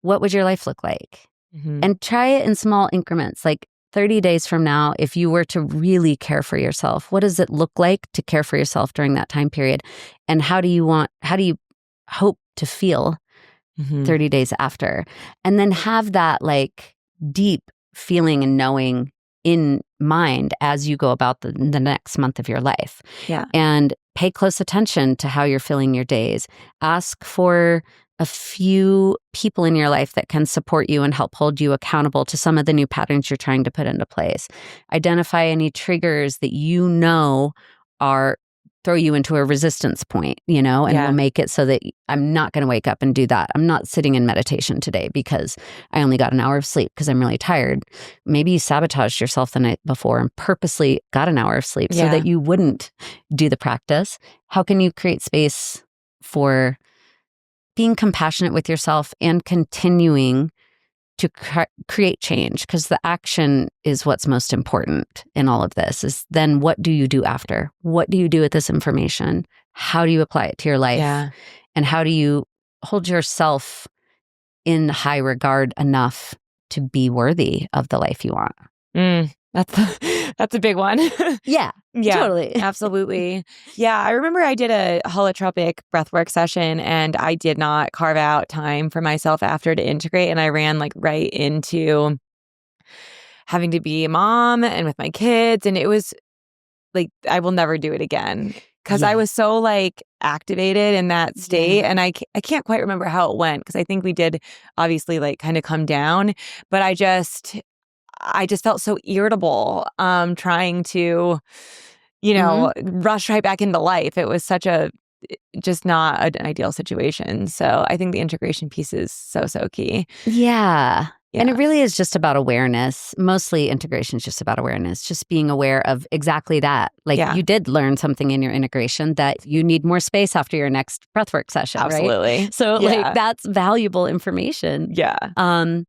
what would your life look like? And try it in small increments, like 30 days from now, if you were to really care for yourself, what does it look like to care for yourself during that time period? And how do you hope to feel 30 days after? And then have that like deep feeling and knowing in mind as you go about the next month of your life. And pay close attention to how you're feeling your days. Ask for a few people in your life that can support you and help hold you accountable to some of the new patterns you're trying to put into place. Identify any triggers that are throw you into a resistance point, and will make it so that I'm not going to wake up and do that. I'm not sitting in meditation today because I only got an hour of sleep because I'm really tired. Maybe you sabotaged yourself the night before and purposely got an hour of sleep so that you wouldn't do the practice. How can you create space for being compassionate with yourself and continuing to create change? Because the action is what's most important in all of this. Is then what do you do after? What do you do with this information? How do you apply it to your life? And how do you hold yourself in high regard enough to be worthy of the life you want? That's a big one. Yeah, totally. Absolutely. Yeah, I remember I did a holotropic breathwork session and I did not carve out time for myself after to integrate. And I ran like right into having to be a mom and with my kids. And it was like, I will never do it again because I was so like activated in that state. And I can't quite remember how it went because I think we did obviously like kind of come down, but I just felt so irritable trying to, rush right back into life. It was just not an ideal situation. So I think the integration piece is so key. Yeah. And it really is just about awareness. Mostly integration is just about awareness, just being aware of exactly that. Like you did learn something in your integration that you need more space after your next breathwork session, Absolutely. Right? So like that's valuable information. And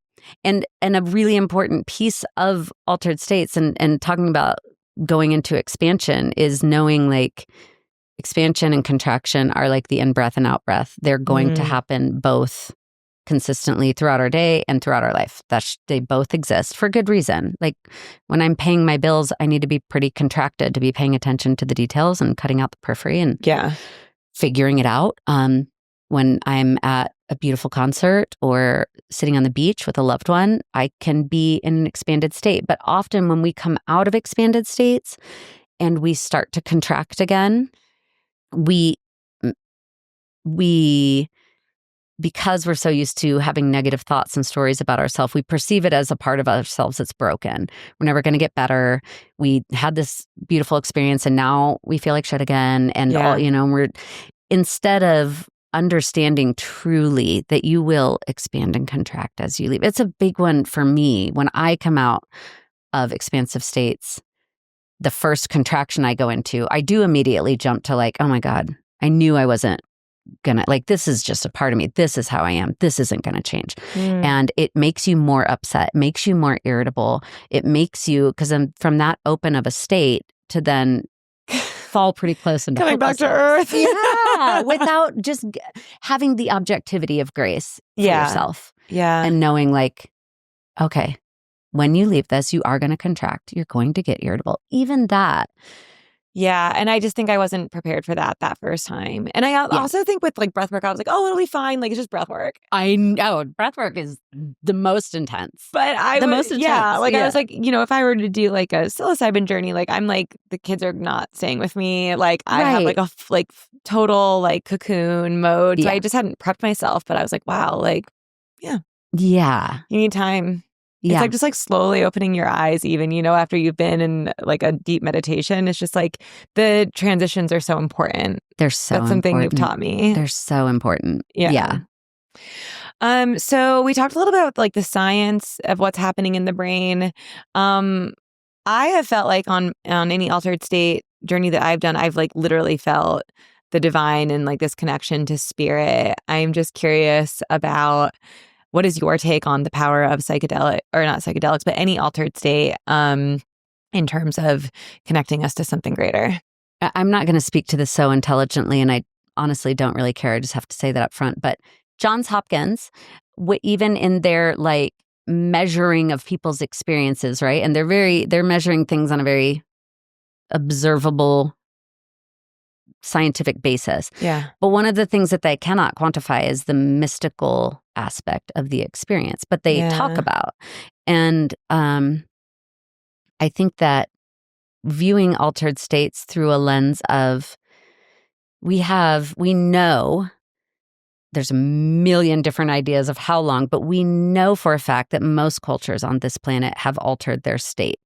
a really important piece of altered states and talking about going into expansion is knowing like expansion and contraction are like the in-breath and out-breath. They're going to happen both consistently throughout our day and throughout our life. They both exist for good reason. Like when I'm paying my bills, I need to be pretty contracted to be paying attention to the details and cutting out the periphery and figuring it out. When I'm at a beautiful concert or sitting on the beach with a loved one, I can be in an expanded state. But often when we come out of expanded states and we start to contract again, we because we're so used to having negative thoughts and stories about ourselves, we perceive it as a part of ourselves that's broken. We're never going to get better. We had this beautiful experience and now we feel like shit again. And we're, instead of understanding truly that you will expand and contract as you leave. It's a big one for me. When I come out of expansive states, the first contraction I go into, I do immediately jump to like, oh my God, I knew I wasn't gonna, like, this is just a part of me. This is how I am. This isn't gonna change. And it makes you more upset, makes you more irritable. It makes you, because from that open of a state to then fall pretty close into coming back to hopelessness. earth. Yeah, without just having the objectivity of grace for yourself. Yeah. And knowing like, okay, when you leave this, you are going to contract. You're going to get irritable. Even that. Yeah. And I just think I wasn't prepared for that first time. And I also think with like breath work, I was like, oh, it'll be fine. Like, it's just breath work. I know breath work is the most intense. But I was like, if I were to do like a psilocybin journey, like I'm like, the kids are not staying with me. Like I have like a total like cocoon mode. So I just hadn't prepped myself, but I was like, wow, like, yeah. You need time. Yeah. It's like just like slowly opening your eyes even, after you've been in like a deep meditation. It's just like the transitions are so important. That's something you've taught me. They're so important. Yeah. So we talked a little bit about like the science of what's happening in the brain. I have felt like on any altered state journey that I've done, I've like literally felt the divine and like this connection to spirit. I'm just curious about what is your take on the power of psychedelic, or not psychedelics, but any altered state in terms of connecting us to something greater? I'm not going to speak to this so intelligently, and I honestly don't really care. I just have to say that up front. But Johns Hopkins, even in their like measuring of people's experiences, right? And they're measuring things on a very observable scientific basis. Yeah. But one of the things that they cannot quantify is the mystical aspect of the experience, but they talk about. And I think that viewing altered states through a lens of we know there's a million different ideas of how long, but we know for a fact that most cultures on this planet have altered their state,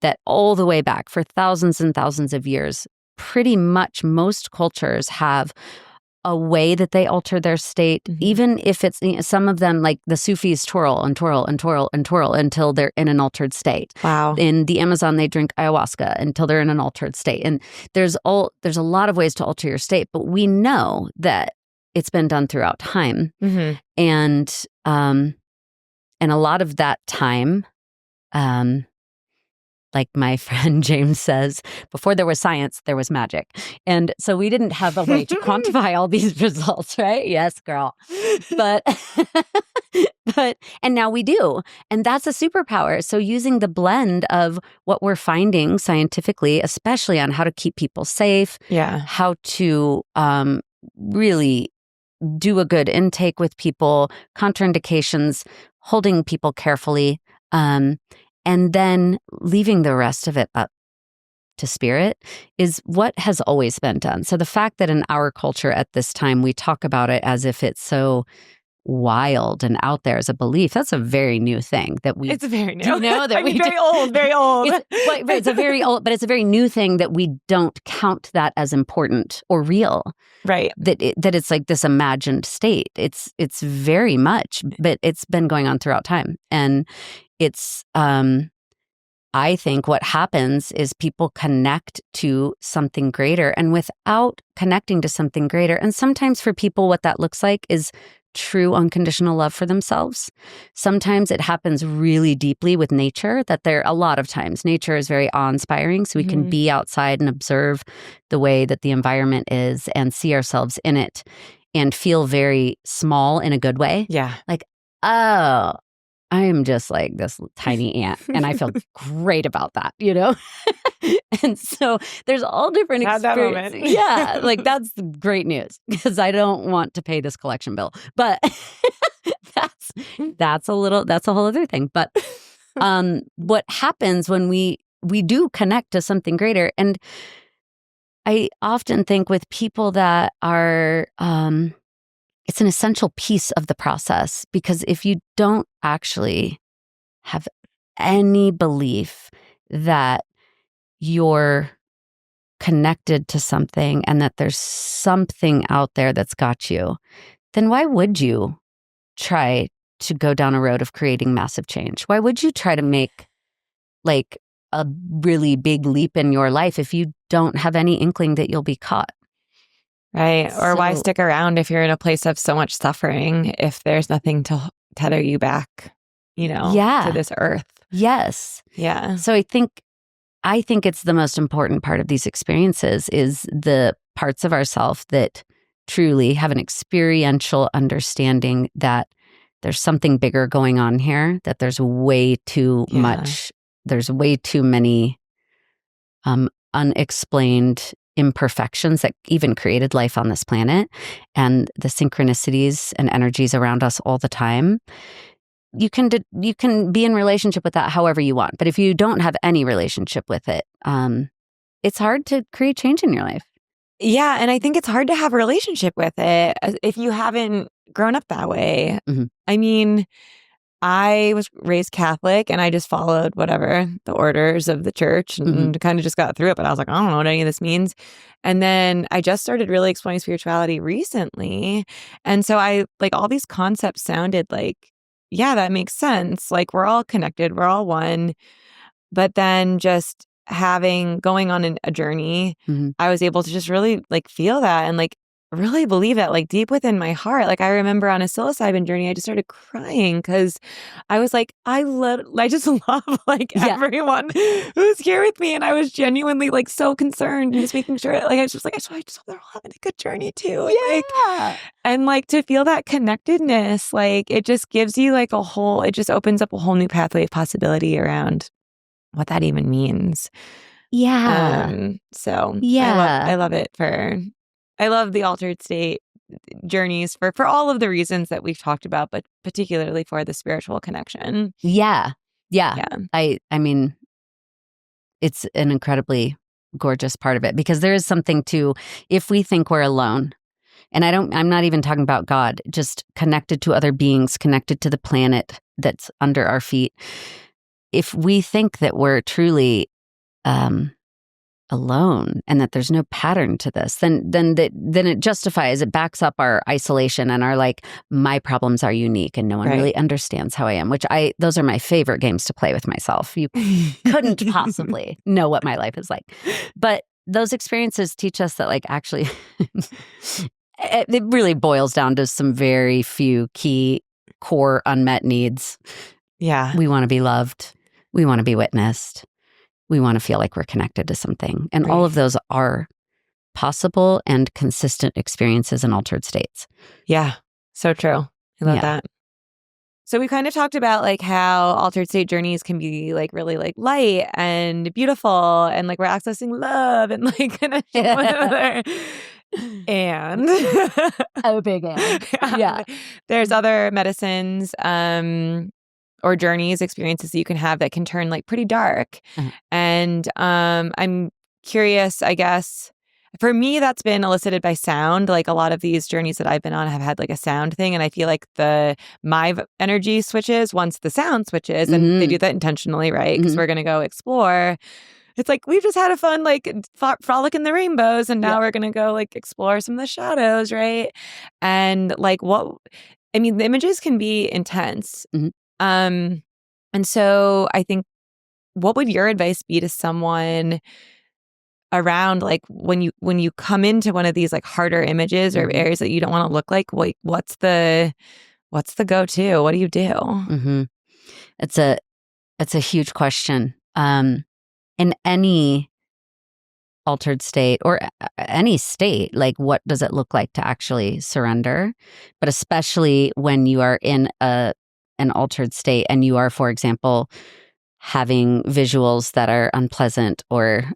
that all the way back for thousands and thousands of years, pretty much most cultures have a way that they alter their state, even if it's some of them, like the Sufis twirl and twirl and twirl and twirl until they're in an altered state. Wow. In the Amazon, they drink ayahuasca until they're in an altered state. And there's a lot of ways to alter your state, but we know that it's been done throughout time. And a lot of that time, like my friend James says, before there was science, there was magic. And so we didn't have a way to quantify all these results, right? Yes, girl. But and now we do. And that's a superpower. So using the blend of what we're finding scientifically, especially on how to keep people safe, how to really do a good intake with people, contraindications, holding people carefully, and then leaving the rest of it up to spirit is what has always been done. So the fact that in our culture at this time, we talk about it as if it's so wild and out there as a belief, that's a very new thing that we... It's very new. You know, that very old. It's a very old, but it's a very new thing that we don't count that as important or real. Right. That it's like this imagined state. It's very much, but it's been going on throughout time. And it's, I think what happens is people connect to something greater, and without connecting to something greater, and sometimes for people what that looks like is true unconditional love for themselves. Sometimes it happens really deeply with nature, that a lot of times nature is very awe-inspiring, so we can be outside and observe the way that the environment is and see ourselves in it and feel very small in a good way. Yeah. Like, oh, I am just like this tiny ant, and I feel great about that, you know? And so there's all different experiences. Yeah, like that's great news because I don't want to pay this collection bill. But that's a whole other thing. But what happens when we do connect to something greater? And I often think with people that are it's an essential piece of the process, because if you don't actually have any belief that you're connected to something and that there's something out there that's got you, then why would you try to go down a road of creating massive change? Why would you try to make like a really big leap in your life if you don't have any inkling that you'll be caught? Right. Or why stick around if you're in a place of so much suffering, if there's nothing to tether you back, to this earth? Yes. Yeah. So I think I think it's the most important part of these experiences is the parts of ourself that truly have an experiential understanding that there's something bigger going on here, that there's way too much, there's way too many unexplained imperfections that even created life on this planet, and the synchronicities and energies around us all the time. You can be in relationship with that however you want, but if you don't have any relationship with it, it's hard to create change in your life. Yeah, and I think it's hard to have a relationship with it if you haven't grown up that way. Mm-hmm. I mean, I was raised Catholic and I just followed whatever the orders of the church and kind of just got through it. But I was like, I don't know what any of this means. And then I just started really exploring spirituality recently. And so I like all these concepts sounded like, yeah, that makes sense. Like we're all connected, we're all one. But then just going on a journey, I was able to just really like feel that and like really believe it like deep within my heart. Like I remember on a psilocybin journey, I just started crying because I was like, I just love like everyone who's here with me. And I was genuinely like so concerned and just making sure like I just hope they're all having a good journey too. And like to feel that connectedness, like it just gives you like it just opens up a whole new pathway of possibility around what that even means. So I love it I love the altered state journeys for all of the reasons that we've talked about, but particularly for the spiritual connection. Yeah. I mean, it's an incredibly gorgeous part of it because there is something to, if we think we're alone, and I'm not even talking about God, just connected to other beings, connected to the planet that's under our feet. If we think that we're truly alone and that there's no pattern to this, then it justifies, it backs up our isolation and our like, my problems are unique and no one really understands how I am, those are my favorite games to play with myself. You couldn't possibly know what my life is like. But those experiences teach us that like actually it really boils down to some very few key core unmet needs. Yeah. We want to be loved. We want to be witnessed. We want to feel like we're connected to something. And all of those are possible and consistent experiences in altered states. Yeah. So true. I love that. So we kind of talked about like how altered state journeys can be like really like light and beautiful and like we're accessing love and like connection with one another. And a big and. Yeah. There's other medicines or journeys, experiences that you can have that can turn like pretty dark. And I'm curious, I guess, for me, that's been elicited by sound. Like a lot of these journeys that I've been on have had like a sound thing. And I feel like my energy switches once the sound switches. And they do that intentionally, right? Because we're going to go explore. It's like, we've just had a fun, like, frolic in the rainbows. And now we're going to go, like, explore some of the shadows, right? And, like, the images can be intense. And so I think, what would your advice be to someone around, like, when you come into one of these, like, harder images or areas that you don't want to look like, what's the go-to? What do you do? It's a huge question. In any altered state or any state, like what does it look like to actually surrender? But especially when you are in an altered state and you are, for example, having visuals that are unpleasant or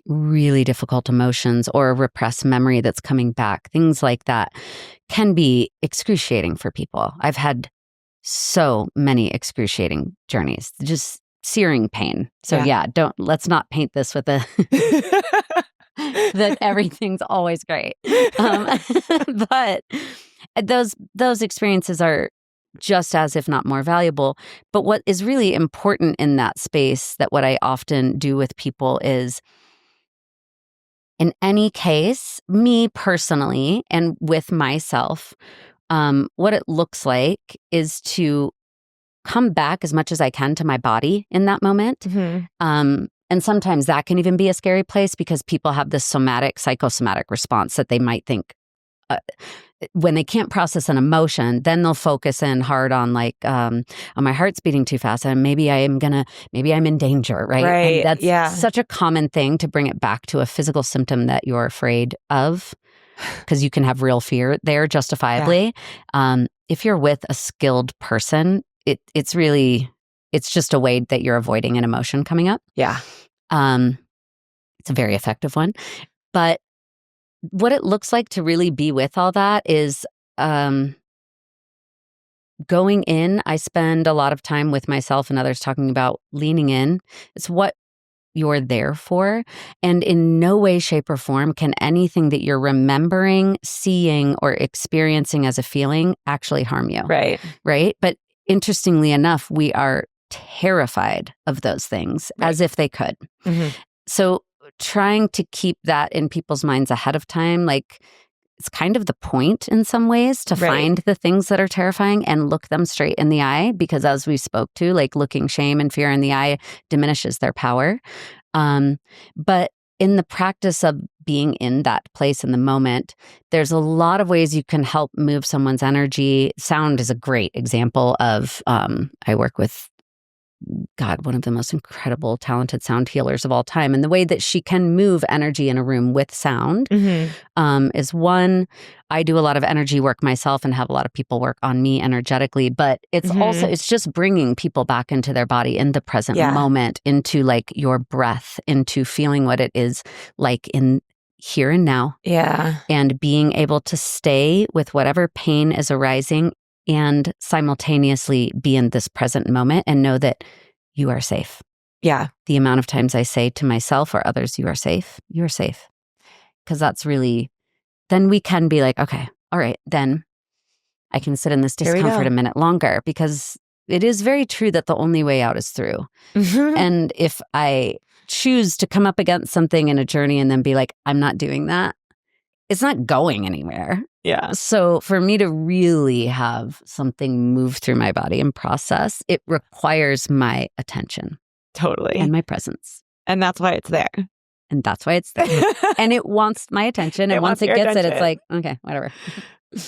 really difficult emotions or repressed memory that's coming back, things like that can be excruciating for people. I've so many excruciating journeys, just searing pain. So let's not paint this with that everything's always great. But those experiences are just as, if not more valuable. But what is really important in that space, that what I often do with people is, in any case, me personally and with myself, what it looks like is to come back as much as I can to my body in that moment. And sometimes that can even be a scary place because people have this psychosomatic response that they might think when they can't process an emotion, then they'll focus in hard on like, oh, my heart's beating too fast, and maybe I'm in danger, right? And Right. that's Yeah. such a common thing to bring it back to a physical symptom that you're afraid of, because you can have real fear there justifiably. If you're with a skilled person, it's just a way that you're avoiding an emotion coming up. Yeah. It's a very effective one. But what it looks like to really be with all that is going in. I spend a lot of time with myself and others talking about leaning in. It's what you're there for. And in no way, shape, or form can anything that you're remembering, seeing, or experiencing as a feeling actually harm you. Right. Right? But interestingly enough, we are terrified of those things as if they could. So trying to keep that in people's minds ahead of time, like, it's kind of the point in some ways to find the things that are terrifying and look them straight in the eye, because as we spoke to, like, looking shame and fear in the eye diminishes their power. But in the practice of being in that place in the moment, there's a lot of ways you can help move someone's energy. Sound is a great example of, I work with one of the most incredible, talented sound healers of all time. And the way that she can move energy in a room with sound is one. I do a lot of energy work myself and have a lot of people work on me energetically, but it's also, it's just bringing people back into their body in the present moment, into like your breath, into feeling what it is like in here and now. Yeah. And being able to stay with whatever pain is arising and simultaneously be in this present moment and know that you are safe. Yeah. The amount of times I say to myself or others, you are safe, you're safe. Because that's really, then we can be like, okay, all right, then I can sit in this discomfort a minute longer, because it is very true that the only way out is through. And if I choose to come up against something in a journey and then be like, I'm not doing that, it's not going anywhere. Yeah. So for me to really have something move through my body and process, it requires my attention. Totally. And my presence. And that's why it's there. And that's why it's there. And it wants my attention. And once it gets attention. it's like, okay, whatever.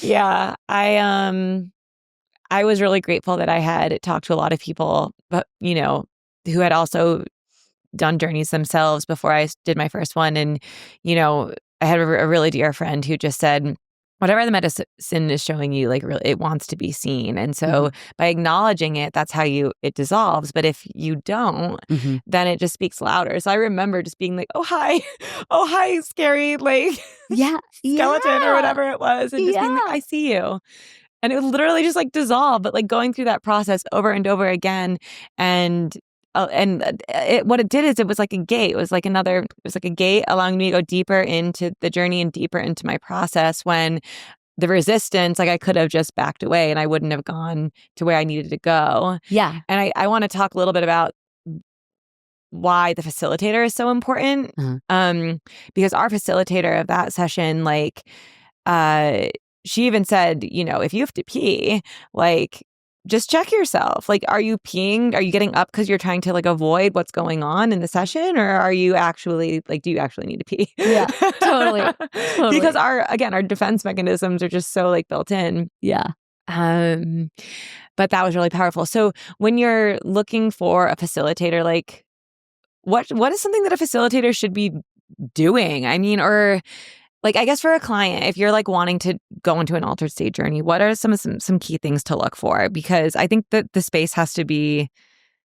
Yeah. I was really grateful that I had talked to a lot of people, but who had also done journeys themselves before I did my first one. And, I had a really dear friend who just said, whatever the medicine is showing you, like, really, it wants to be seen. And so by acknowledging it, that's how it dissolves. But if you don't, then it just speaks louder. So I remember just being like, oh, hi, scary, like, skeleton or whatever it was. And just being like, I see you. And it would literally just like dissolve, but like going through that process over and over again. What it did is it was like a gate. It was like a gate allowing me to go deeper into the journey and deeper into my process, when the resistance, like, I could have just backed away and I wouldn't have gone to where I needed to go. Yeah. And I want to talk a little bit about why the facilitator is so important. Because our facilitator of that session, like, she even said, if you have to pee, like, just check yourself. Like, are you peeing? Are you getting up because you're trying to like avoid what's going on in the session? Or are you actually like, do you actually need to pee? Yeah, totally. Because our defense mechanisms are just so like built in. Yeah. But that was really powerful. So when you're looking for a facilitator, like, what is something that a facilitator should be doing? I mean, or like, I guess for a client, if you're like wanting to go into an altered state journey, what are some key things to look for? Because I think that the space has to be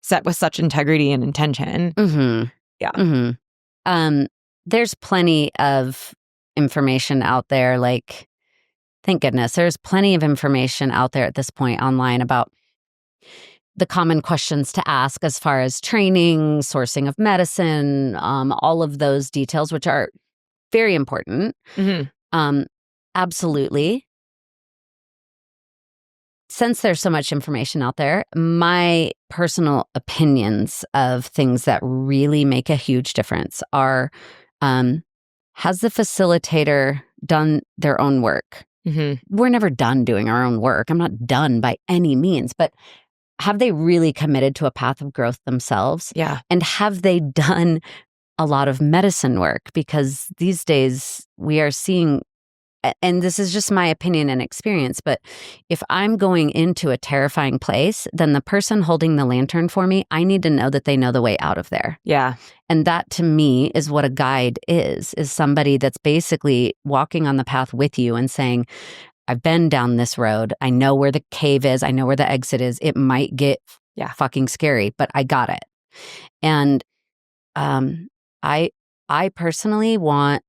set with such integrity and intention. Yeah. There's plenty of information out there. Like, thank goodness, there's plenty of information out there at this point online about the common questions to ask as far as training, sourcing of medicine, all of those details, which are very important. Absolutely. Since there's so much information out there, my personal opinions of things that really make a huge difference are, has the facilitator done their own work? We're never done doing our own work. I'm not done by any means, but have they really committed to a path of growth themselves? Yeah. And have they done a lot of medicine work? Because these days we are seeing and this is just my opinion and experience, but if I'm going into a terrifying place, then the person holding the lantern for me, I need to know that they know the way out of there. Yeah. And that to me is what a guide is somebody that's basically walking on the path with you and saying, I've been down this road. I know where the cave is. I know where the exit is. It might get fucking scary, but I got it. And I personally want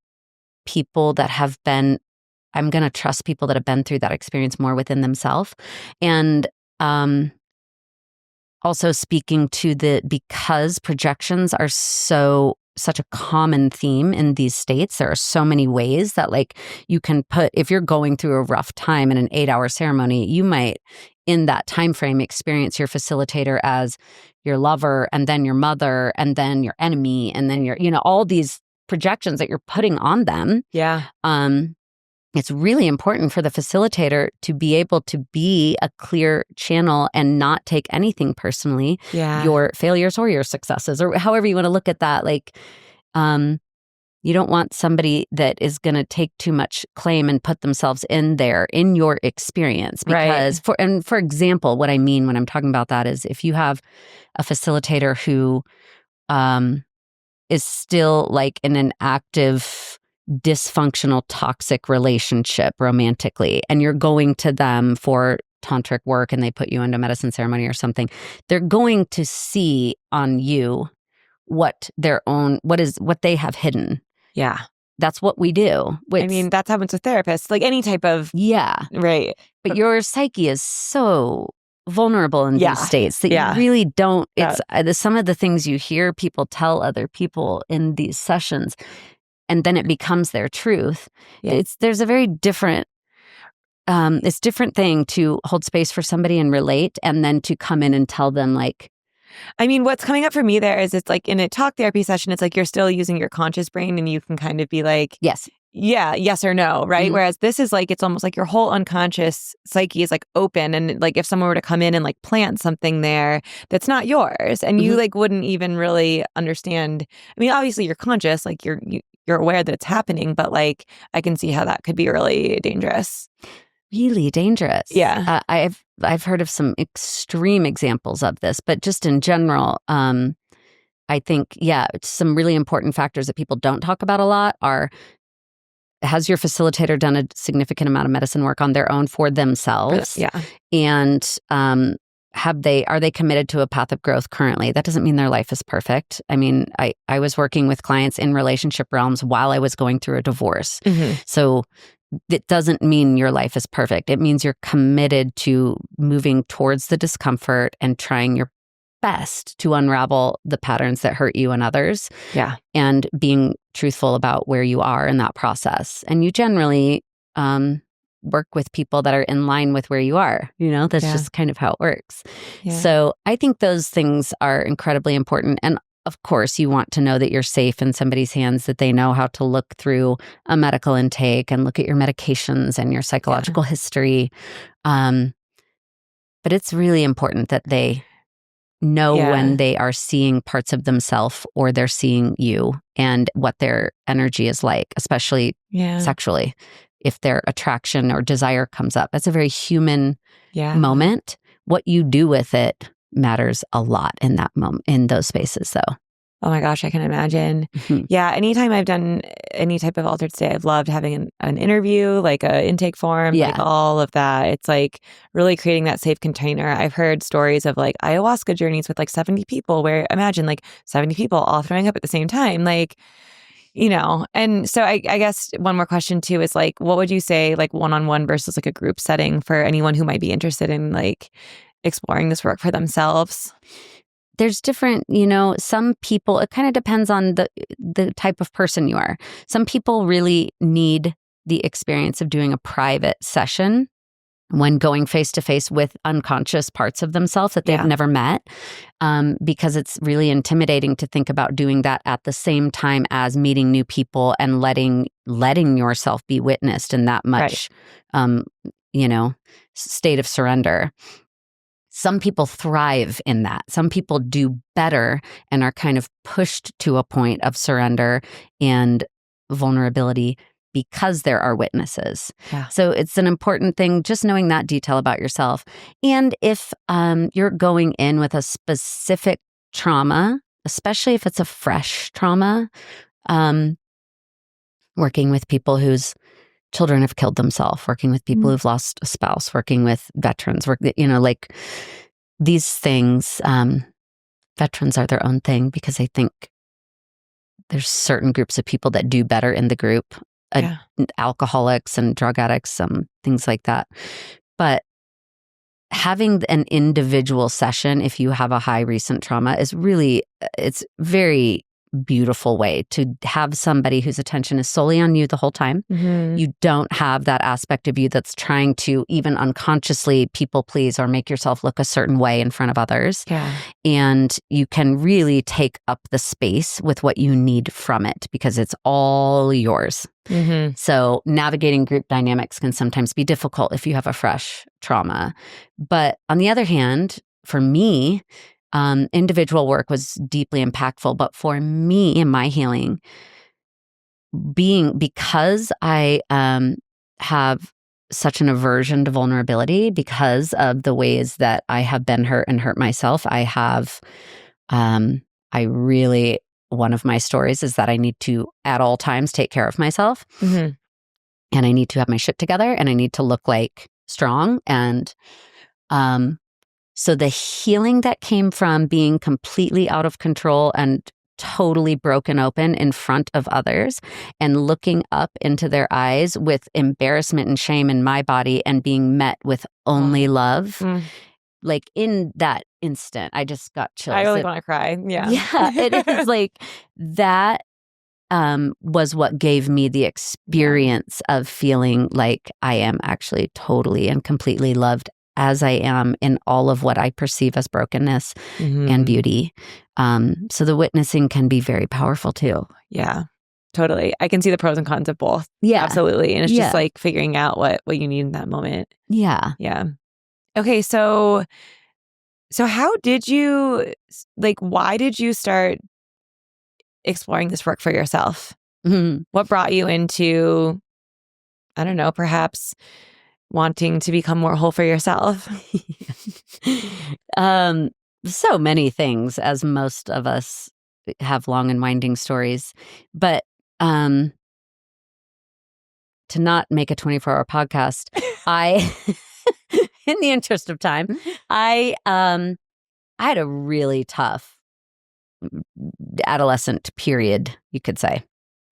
people that have been, I'm going to trust people that have been through that experience more within themselves. And also speaking to because projections are such a common theme in these states, there are so many ways that like you can put, if you're going through a rough time in an 8-hour ceremony, you might in that time frame experience your facilitator as your lover, and then your mother, and then your enemy, and then your, all these projections that you're putting on them. Yeah. It's really important for the facilitator to be able to be a clear channel and not take anything personally, your failures or your successes, or however you want to look at that. Like, you don't want somebody that is going to take too much claim and put themselves in there in your experience. Because for example, what I mean when I'm talking about that is if you have a facilitator who is still like in an active dysfunctional toxic relationship romantically, and you're going to them for tantric work and they put you into medicine ceremony or something, they're going to see on you what they have hidden. Yeah. That's what we do. I mean, that's happens with therapists, like any type of. Yeah. Right. But your psyche is so vulnerable in these states that you really don't. It's some of the things you hear people tell other people in these sessions, and then it becomes their truth. Yeah. There's a very different. It's different thing to hold space for somebody and relate, and then to come in and tell them like. I mean, what's coming up for me there is it's like in a talk therapy session, it's like you're still using your conscious brain, and you can kind of be like, yes. Yeah, yes or no, right? Mm-hmm. Whereas this is like, it's almost like your whole unconscious psyche is like open. And like if someone were to come in and like plant something there that's not yours, and you like wouldn't even really understand. I mean, obviously you're conscious, like you're aware that it's happening, but like I can see how that could be really dangerous. Really dangerous. Yeah. I've heard of some extreme examples of this, but just in general, I think, some really important factors that people don't talk about a lot are, has your facilitator done a significant amount of medicine work on their own for themselves? Yeah. And are they committed to a path of growth currently? That doesn't mean their life is perfect. I mean, I was working with clients in relationship realms while I was going through a divorce. Mm-hmm. So it doesn't mean your life is perfect. It means you're committed to moving towards the discomfort and trying your best to unravel the patterns that hurt you and others. Yeah. And being truthful about where you are in that process. And you generally work with people that are in line with where you are. That's just kind of how it works. Yeah. So I think those things are incredibly important. And of course, you want to know that you're safe in somebody's hands, that they know how to look through a medical intake and look at your medications and your psychological history. But it's really important that they know when they are seeing parts of themselves or they're seeing you and what their energy is like, especially sexually. If their attraction or desire comes up, that's a very human moment. What you do with it matters a lot in that moment, in those spaces though. Oh my gosh, I can imagine. Mm-hmm. Yeah, anytime I've done any type of altered state, I've loved having an interview, like an intake form, like all of that. It's like really creating that safe container. I've heard stories of like ayahuasca journeys with like 70 people where imagine like 70 people all throwing up at the same time. Like, and so I guess one more question too is like, what would you say like one-on-one versus like a group setting for anyone who might be interested in like exploring this work for themselves? There's different, some people, it kind of depends on the type of person you are. Some people really need the experience of doing a private session when going face to face with unconscious parts of themselves that they've never met, because it's really intimidating to think about doing that at the same time as meeting new people and letting yourself be witnessed in that much, state of surrender. Some people thrive in that. Some people do better and are kind of pushed to a point of surrender and vulnerability because there are witnesses. Yeah. So it's an important thing, just knowing that detail about yourself. And if you're going in with a specific trauma, especially if it's a fresh trauma, working with people whose children have killed themselves, working with people who've lost a spouse, working with veterans, like these things, veterans are their own thing because I think there's certain groups of people that do better in the group, alcoholics and drug addicts, things like that. But having an individual session, if you have a high recent trauma, is really, it's very beautiful way to have somebody whose attention is solely on you the whole time. You don't have that aspect of you that's trying to even unconsciously people please or make yourself look a certain way in front of others. And you can really take up the space with what you need from it because it's all yours. So navigating group dynamics can sometimes be difficult if you have a fresh trauma. But on the other hand, for me, individual work was deeply impactful. But for me in my healing, because I have such an aversion to vulnerability because of the ways that I have been hurt and hurt myself, one of my stories is that I need to at all times take care of myself. And I need to have my shit together and I need to look like strong. And so the healing that came from being completely out of control and totally broken open in front of others and looking up into their eyes with embarrassment and shame in my body and being met with only love. Like in that instant, I just got chills. I really want to cry. Yeah. Yeah, it is like that was what gave me the experience of feeling like I am actually totally and completely loved as I am in all of what I perceive as brokenness and beauty. So the witnessing can be very powerful too. Yeah, totally. I can see the pros and cons of both. Yeah. Absolutely. And it's just like figuring out what you need in that moment. Yeah. Yeah. Okay. So how did you, why did you start exploring this work for yourself? What brought you into, I don't know, perhaps wanting to become more whole for yourself? So many things, as most of us have long and winding stories. But to not make a 24-hour podcast, in the interest of time, I had a really tough adolescent period, you could say.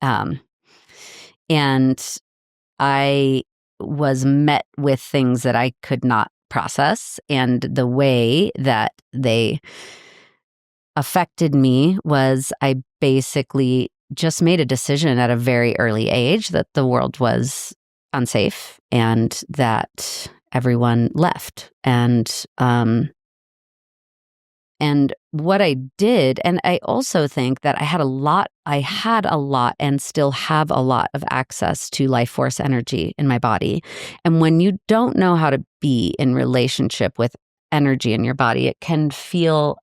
And I was met with things that I could not process. And the way that they affected me was I basically just made a decision at a very early age that the world was unsafe and that everyone left. And what I did, and I also think that I had a lot and still have a lot of access to life force energy in my body. And when you don't know how to be in relationship with energy in your body, it can feel,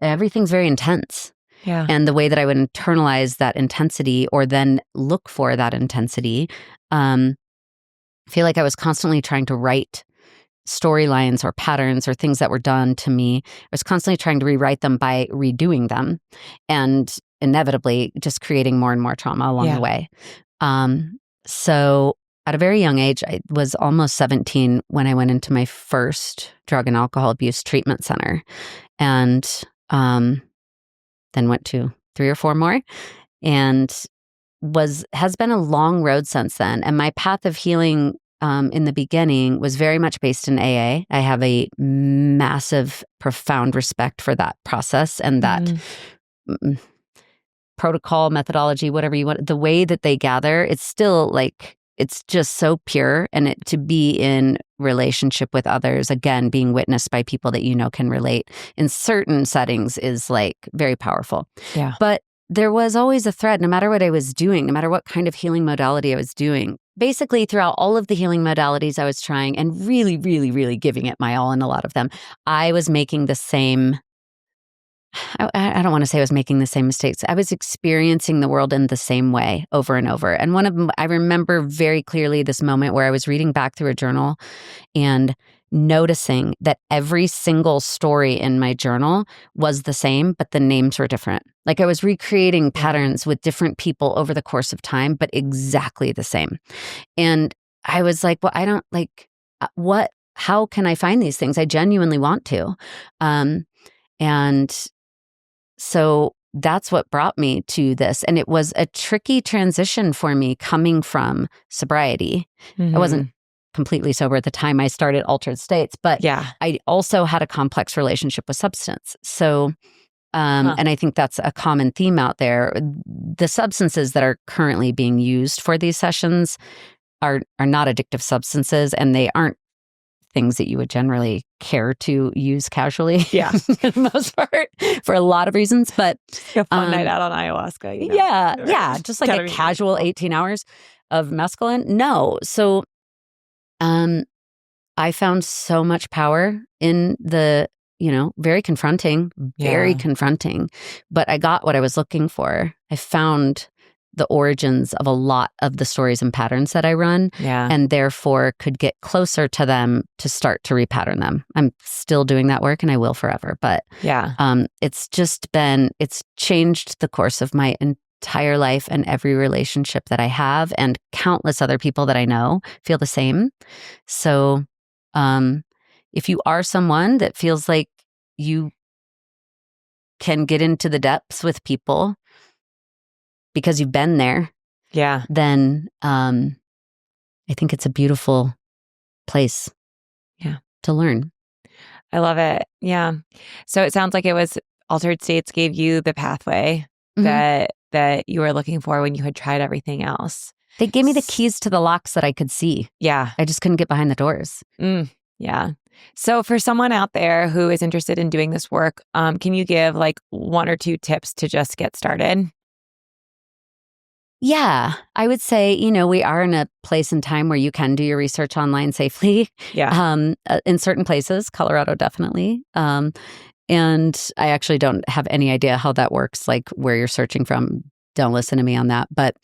everything's very intense. Yeah. And the way that I would internalize that intensity or then look for that intensity, I feel like I was constantly trying to write storylines or patterns or things that were done to me. I was constantly trying to rewrite them by redoing them and inevitably just creating more and more trauma along the way. So at a very young age, I was almost 17 when I went into my first drug and alcohol abuse treatment center and then went to 3 or 4 more and has been a long road since then. And my path of healing in the beginning was very much based in AA. I have a massive, profound respect for that process and that protocol, methodology, whatever you want. The way that they gather, it's still like, it's just so pure. And to be in relationship with others, again, being witnessed by people that you know can relate in certain settings is like very powerful. Yeah. But there was always a thread, no matter what I was doing, no matter what kind of healing modality I was doing. Basically, throughout all of the healing modalities I was trying and really, really, really giving it my all in a lot of them, I was making the same I don't want to say I was making the same mistakes. I was experiencing the world in the same way over and over. And one of them, I remember very clearly this moment where I was reading back through a journal and noticing that every single story in my journal was the same, but the names were different. Like I was recreating patterns with different people over the course of time, but exactly the same. And I was like, well, I don't how can I find these things? I genuinely want to. And so that's what brought me to this. And it was a tricky transition for me coming from sobriety. I wasn't completely sober at the time I started Altered States, but I also had a complex relationship with substance. So, and I think that's a common theme out there. The substances that are currently being used for these sessions are not addictive substances, and they aren't things that you would generally care to use casually. Yeah. For the most part, for a lot of reasons. But a fun night out on ayahuasca. Yeah. Just like a casual 18 hours of mescaline. No. So I found so much power in the, very confronting, but I got what I was looking for. I found the origins of a lot of the stories and patterns that I run, and therefore could get closer to them to start to repattern them. I'm still doing that work, and I will forever. But it's changed the course of my entire life and every relationship that I have, and countless other people that I know feel the same. So, if you are someone that feels like you can get into the depths with people because you've been there, then I think it's a beautiful place to learn. I love it. Yeah. So it sounds like it was Altered States gave you the pathway that you were looking for when you had tried everything else. They gave me the keys to the locks that I could see. Yeah. I just couldn't get behind the doors. Yeah. So for someone out there who is interested in doing this work, can you give like 1 or 2 tips to just get started? Yeah, I would say, we are in a place and time where you can do your research online safely. Yeah. In certain places, Colorado definitely. And I actually don't have any idea how that works, like where you're searching from. Don't listen to me on that. But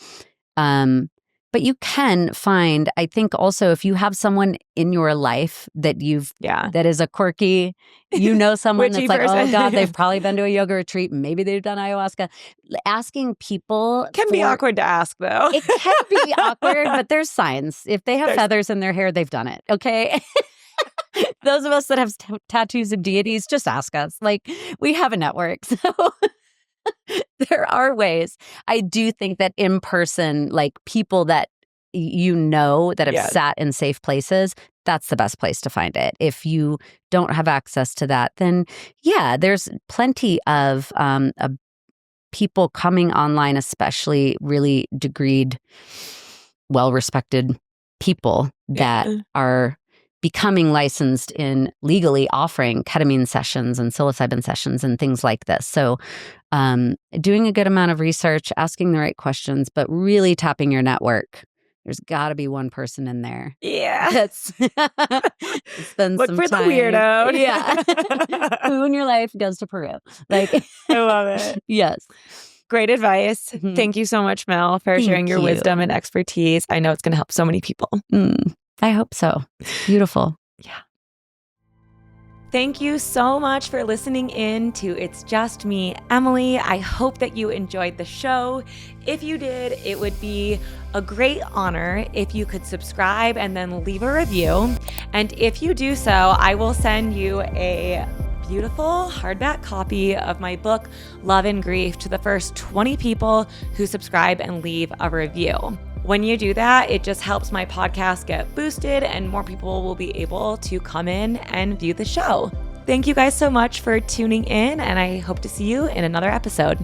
you can find, I think also if you have someone in your life that that is a quirky, someone that's like, oh God, they've probably been to a yoga retreat. Maybe they've done ayahuasca. Asking people can be awkward to ask though. It can be awkward, but there's signs. If they have feathers in their hair, they've done it. Okay. Those of us that have tattoos of deities, just ask us. Like, we have a network. So there are ways. I do think that in person, like people that that have sat in safe places, that's the best place to find it. If you don't have access to that, then there's plenty of people coming online, especially really degreed, well-respected people that are becoming licensed in legally offering ketamine sessions and psilocybin sessions and things like this. So doing a good amount of research, asking the right questions, but really tapping your network. There's got to be one person in there. Yeah. That's spend Look some for time. the weirdo. Yeah. Who in your life goes to Peru? Like, I love it. Yes. Great advice. Thank you so much, Mel, for sharing your wisdom and expertise. I know it's going to help so many people. I hope so. Beautiful. Yeah. Thank you so much for listening in to It's Just Me, Emily. I hope that you enjoyed the show. If you did, it would be a great honor if you could subscribe and then leave a review. And if you do so, I will send you a beautiful hardback copy of my book, Love and Grief, to the first 20 people who subscribe and leave a review. When you do that, it just helps my podcast get boosted and more people will be able to come in and view the show. Thank you guys so much for tuning in, and I hope to see you in another episode.